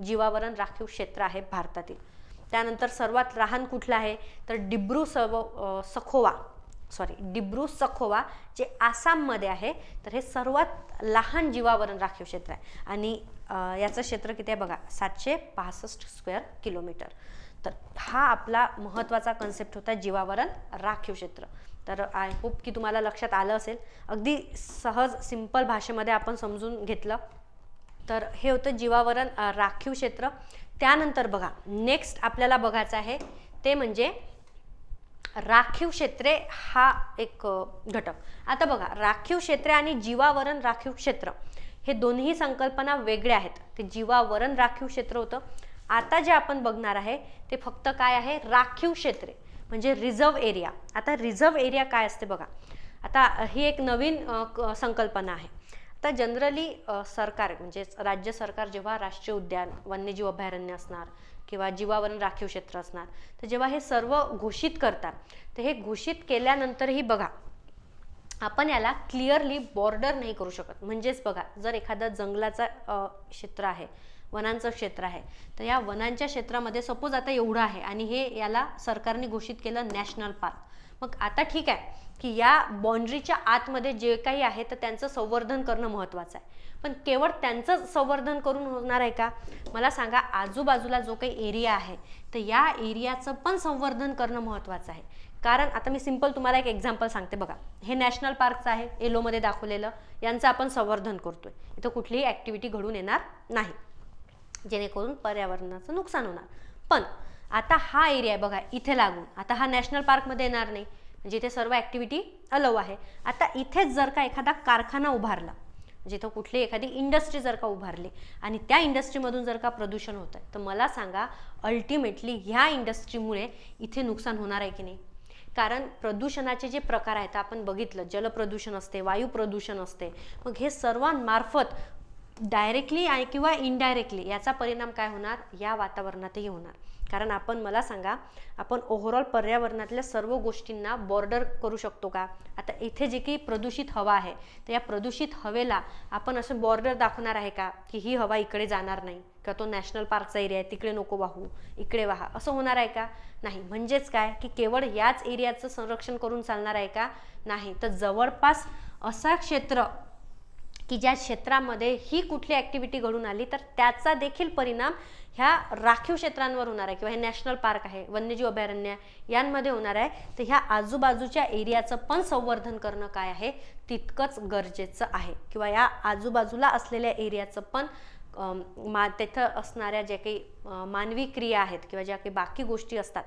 जीवावरण राखीव क्षेत्र आहे भारतातील. त्यानंतर सर्वात लहान कुठलं आहे? तर डिब्रू सखोवा जे आसाममध्ये आहे. तर हे सर्वात लहान जीवावरण राखीव क्षेत्र आहे आणि याचं क्षेत्र किती आहे बघा 765 स्क्वेअर किलोमीटर. तर हा आपला महत्त्वाचा कन्सेप्ट होता जीवावरण राखीव क्षेत्र. तर आय होप की तुम्हाला लक्षात आलं असेल. अगदी सहज सिंपल भाषेमध्ये आपण समजून घेतलं. तर हे होतं जीवावरण राखीव क्षेत्र. त्यानंतर बघा नेक्स्ट आपल्याला बघायचं आहे ते म्हणजे राखीव क्षेत्रे हा एक घटक. आता बघा राखीव क्षेत्रे आणि जीवावरण राखीव क्षेत्र हे दोन्ही संकल्पना वेगळ्या आहेत. ते जीवावरण राखीव क्षेत्र होतं. आता जे आपण बघणार आहे ते फक्त काय आहे? राखीव क्षेत्रे म्हणजे रिझर्व एरिया. आता रिझर्व एरिया काय असते बघा. आता ही एक नवीन संकल्पना आहे. आता जनरली सरकार म्हणजे राज्य सरकार जेव्हा राष्ट्रीय उद्यान, वन्यजीव अभयारण्य असणार किंवा जीवावरण राखीव क्षेत्र असणार, तर जेव्हा हे सर्व घोषित करतात तर हे घोषित केल्यानंतरही बघा आपण याला क्लिअरली बॉर्डर नाही करू शकत. म्हणजेच बघा जर एखादा जंगलाचा क्षेत्र आहे, वनांचं क्षेत्र आहे, तर या वनांच्या क्षेत्रामध्ये सपोज आता एवढं आहे आणि हे याला सरकारने घोषित केलं नॅशनल पार्क. मग आता ठीक आहे की या बाउंड्रीच्या आतमध्ये जे काही आहे तर त्यांचं संवर्धन करणं महत्त्वाचं आहे. पण केवळ त्यांचं संवर्धन करून होणार आहे का? मला सांगा आजूबाजूला जो काही एरिया आहे तर या एरियाचं पण संवर्धन करणं महत्त्वाचं आहे. कारण आता मी सिंपल तुम्हाला एक एक्झाम्पल सांगते बघा. हे नॅशनल पार्कचं आहे येलोमध्ये दाखवलेलं, यांचं आपण संवर्धन करतोय. इथं कुठलीही ॲक्टिव्हिटी घडून येणार नाही जेणेकरून पर्यावरणाचं नुकसान होणार. पण आता हा एरिया आहे बघा इथे लागून, आता हा नॅशनल पार्कमध्ये येणार नाही म्हणजे इथे सर्व ॲक्टिव्हिटी अलाउ आहे. आता इथेच जर का एखादा कारखाना उभारला, जिथं कुठली एखादी इंडस्ट्री जर का उभारली आणि त्या इंडस्ट्रीमधून जर का प्रदूषण होत आहे, तर मला सांगा अल्टिमेटली ह्या इंडस्ट्रीमुळे इथे नुकसान होणार आहे की नाही? कारण प्रदूषणाचे जे प्रकार आहेत आपण बघितलं, जलप्रदूषण असते, वायू प्रदूषण असते. मग हे सर्वांमार्फत डायरेक्टली किंवा इनडायरेक्टली याचा परिणाम काय होणार? या वातावरणातही होणार. कारण आपण मला सांगा आपण ओव्हरऑल पर्यावरणातल्या सर्व गोष्टींना बॉर्डर करू शकतो का? आता इथे जे काही प्रदूषित हवा आहे तर या प्रदूषित हवेला आपण असं बॉर्डर दाखवणार आहे का की ही हवा इकडे जाणार नाही का, तो नॅशनल पार्कचा एरिया आहे तिकडे नको वाहू इकडे वाहा, असं होणार आहे का? नाही. म्हणजेच काय की केवळ याच एरियाचं संरक्षण करून चालणार आहे का? नाही. तर जवळपास असा क्षेत्र की ज्या क्षेत्रामध्ये ही कुठली ॲक्टिव्हिटी घडून आली तर त्याचा देखील परिणाम ह्या राखीव क्षेत्रांवर होणार आहे किंवा हे नॅशनल पार्क आहे, वन्यजीव अभयारण्य यांमध्ये होणार आहे. तर ह्या आजूबाजूच्या एरियाचं पण संवर्धन करणं काय आहे? तितकंच गरजेचं आहे. किंवा या आजूबाजूला असलेल्या एरियाचं पण तिथं असणाऱ्या ज्या काही मानवी क्रिया आहेत किंवा ज्या काही बाकी गोष्टी असतात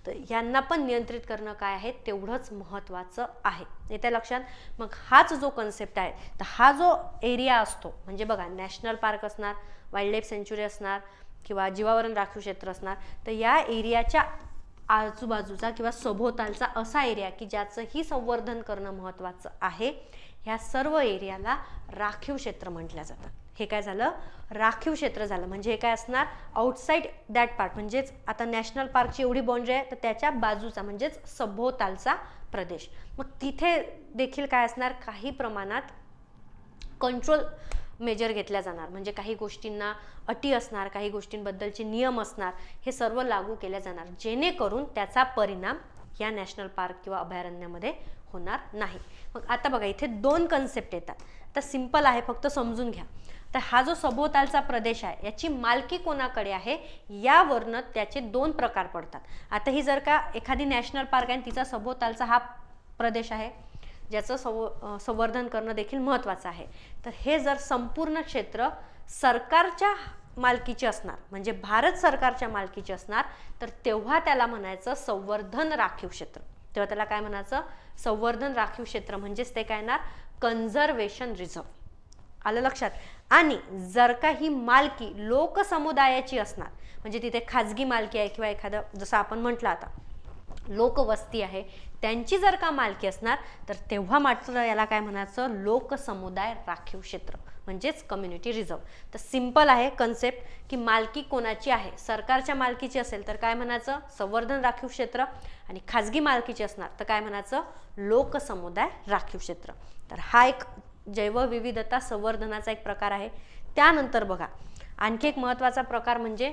तर यांना पण नियंत्रित करणं काय आहे तेवढंच महत्त्वाचं आहे. येत्या लक्षात? मग हाच जो कन्सेप्ट आहे तर हा जो एरिया असतो म्हणजे बघा नॅशनल पार्क असणार, वाईल्ड लाईफ सेंच्युरी असणार किंवा जीवावरण राखीव क्षेत्र असणार, तर या एरियाच्या आजूबाजूचा किंवा सभोवतालचा असा एरिया की ज्याचंही संवर्धन करणं महत्त्वाचं आहे, ह्या सर्व एरियाला राखीव क्षेत्र म्हटलं जातं. हे काय झालं? राखीव क्षेत्र झालं. म्हणजे हे काय असणार? Outside that part. म्हणजेच आता नॅशनल पार्कची एवढी बाउंड्री आहे तर त्याच्या बाजूचा म्हणजेच सभोवतालचा प्रदेश. मग तिथे देखील काय असणार? काही प्रमाणात कंट्रोल मेजर घेतल्या जाणार. म्हणजे काही गोष्टींना अटी असणार, काही गोष्टींबद्दलचे नियम असणार, हे सर्व लागू केले जाणार जेणेकरून त्याचा परिणाम या नॅशनल पार्क किंवा अभयारण्यामध्ये होणार नाही. मग आता बघा इथे 2 कन्सेप्ट येतात. तर सिंपल आहे, फक्त समजून घ्या. तर हा जो सभोवतालचा प्रदेश आहे याची मालकी कोणाकडे आहे यावरनं त्याचे 2 प्रकार पडतात. आता ही जर का एखादी नॅशनल पार्क आहे तिचा सभोवतालचा हा प्रदेश आहे ज्याचं संवर्धन करणं देखील महत्त्वाचं आहे. तर हे जर संपूर्ण क्षेत्र सरकारच्या मालकीचे असणार म्हणजे भारत सरकारच्या मालकीचे असणार तर तेव्हा त्याला म्हणायचं संवर्धन राखीव क्षेत्र. तेव्हा त्याला काय म्हणायचं? संवर्धन राखीव क्षेत्र. म्हणजेच ते काय येणार? Conservation reserve. आलं लक्षात? आणि जर का ही मालकी लोकसमुदायाची असणार म्हणजे तिथे खाजगी मालकी आहे किंवा एखादं जसं आपण म्हटलं आता लोकवस्ती आहे त्यांची जर का मालकी असणार तर तेव्हा मात्र याला काय म्हणायचं? लोकसमुदाय राखीव क्षेत्र म्हणजेच कम्युनिटी रिझर्व. तर सिंपल आहे कन्सेप्ट की मालकी कोणाची आहे, सरकारच्या मालकीची असेल तर काय म्हणायचं? संवर्धन राखीव क्षेत्र. आणि खाजगी मालकीची असणार तर काय म्हणायचं? लोकसमुदाय राखीव क्षेत्र. तर हा एक जैवविविधता संवर्धनाचा एक प्रकार आहे. त्यानंतर बघा आणखी एक महत्त्वाचा प्रकार म्हणजे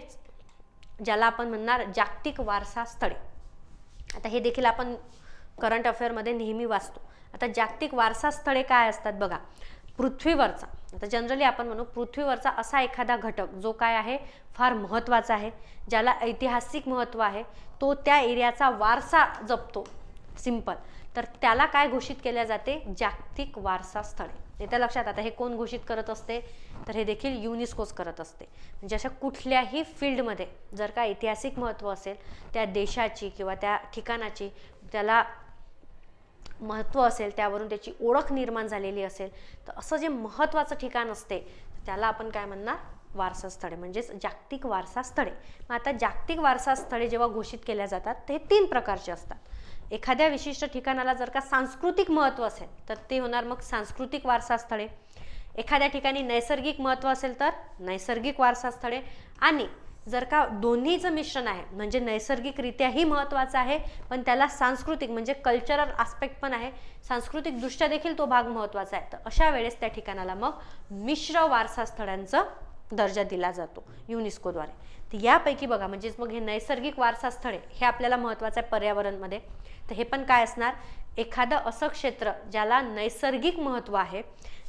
ज्याला आपण म्हणणार जागतिक वारसा स्थळे. आता हे देखील आपण करंट अफेअरमध्ये नेहमी वाचतो. आता जागतिक वारसा स्थळे काय असतात बघा? पृथ्वीवरचा, आता जनरली आपण म्हणू पृथ्वीवरचा असा एखादा घटक जो काय आहे फार महत्त्वाचा आहे, ज्याला ऐतिहासिक महत्त्व आहे, तो त्या एरियाचा वारसा जपतो. सिंपल. तर त्याला काय घोषित केल्या जाते? जागतिक वारसा स्थळे. येत्या लक्षात. आता हे कोण घोषित करत असते? तर हे देखील युनेस्कोच करत असते. म्हणजे अशा कुठल्याही फील्डमध्ये जर का ऐतिहासिक महत्त्व असेल त्या देशाची किंवा त्या ठिकाणाची त्याला महत्त्व असेल त्यावरून त्याची ओळख निर्माण झालेली असेल तर असं जे महत्त्वाचं ठिकाण असते त्याला आपण काय म्हणणार? वारसा स्थळे म्हणजेच जागतिक वारसा स्थळे. मग आता जागतिक वारसा स्थळे जेव्हा घोषित केल्या जातात ते 3 प्रकारचे असतात. एखाद्या विशिष्ट ठिकाणाला जर का सांस्कृतिक महत्त्व असेल तर ते होणार मग सांस्कृतिक वारसा स्थळे. एखाद्या ठिकाणी नैसर्गिक महत्त्व असेल तर नैसर्गिक वारसा स्थळे. आणि जर का दोन्हीचं मिश्रण आहे म्हणजे नैसर्गिकरित्याही महत्त्वाचं आहे पण त्याला सांस्कृतिक म्हणजे कल्चरल आस्पेक्ट पण आहे, सांस्कृतिक दृष्ट्या देखील तो भाग महत्त्वाचा आहे, तर अशा वेळेस त्या ठिकाणाला मग मिश्र वारसा स्थळांचा दर्जा दिला जातो युनेस्कोद्वारे. तर यापैकी बघा म्हणजेच मग हे नैसर्गिक वारसा स्थळे हे आपल्याला महत्त्वाचं आहे पर्यावरणमध्ये. तर हे पण काय असणार? एखादं असं क्षेत्र ज्याला नैसर्गिक महत्त्व आहे,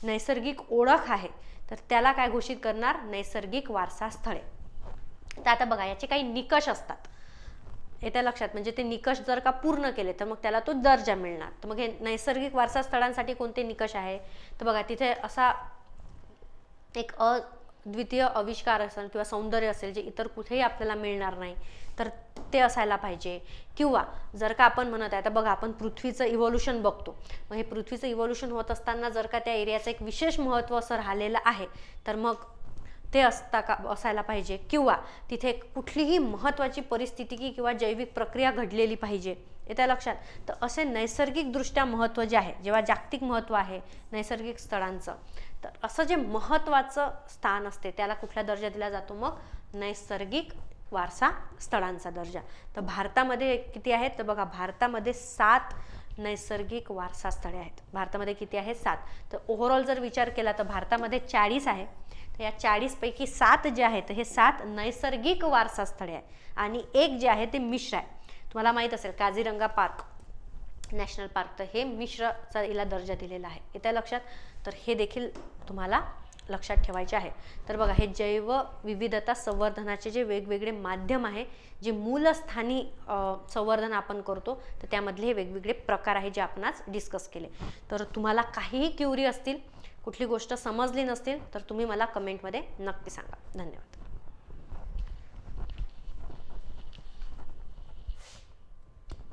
नैसर्गिक ओळख आहे तर त्याला काय घोषित करणार? नैसर्गिक वारसा स्थळे. तर आता बघा याचे काही निकष असतात येत्या लक्षात. म्हणजे ते निकष जर का पूर्ण केले तर मग त्याला तो दर्जा मिळणार. तर मग हे नैसर्गिक वारसा स्थळांसाठी कोणते निकष आहे? तर बघा तिथे असा एक अद्वितीय आविष्कार असेल किंवा सौंदर्य असेल जे इतर कुठेही आपल्याला मिळणार नाही तर ते असायला पाहिजे. किंवा जर का आपण म्हणत आहे आता बघा आपण पृथ्वीचं इव्होल्युशन बघतो, मग हे पृथ्वीचं इव्होल्युशन होत असताना जर का त्या एरियाचं एक विशेष महत्त्व असं राहिलेलं आहे तर मग ते असायला पाहिजे. किंवा तिथे कुठलीही महत्त्वाची परिस्थिती किंवा जैविक प्रक्रिया घडलेली पाहिजे येत्या लक्षात. तर असे नैसर्गिकदृष्ट्या महत्त्व जे आहे जेव्हा जागतिक महत्त्व आहे नैसर्गिक स्थळांचं तर असं जे महत्त्वाचं स्थान असते त्याला कुठला दर्जा दिला जातो? मग नैसर्गिक वारसा स्थळांचा दर्जा. तर भारतामध्ये किती आहेत? तर बघा भारतामध्ये 7 नैसर्गिक वारसा स्थळे आहेत. भारतामध्ये किती आहेत? 7. तर ओव्हरऑल जर विचार केला तर भारतामध्ये 40 आहे. तर या 40 पैकी 7 जे आहेत हे 7 नैसर्गिक वारसा स्थळे आहेत आणि एक जे आहे ते मिश्र आहे. तुम्हाला माहित असेल काझीरंगा पार्क नॅशनल पार्क तर हे मिश्रचा याला दर्जा दिलेला आहे येत्या लक्षात. तर हे देखील तुम्हाला लक्षात ठेवायचे आहे. तर बघा हे जैव विविधता संवर्धनाचे जे वेगवेगळे माध्यम आहे जे मूलस्थानी संवर्धन आपण करतो तर त्यामधले हे वेगवेगळे प्रकार आहे जे आपण आज डिस्कस केले. तर तुम्हाला काहीही क्युरी असतील कुठली गोष्ट समजली नसतील तर तुम्ही मला कमेंटमध्ये नक्की सांगा. धन्यवाद.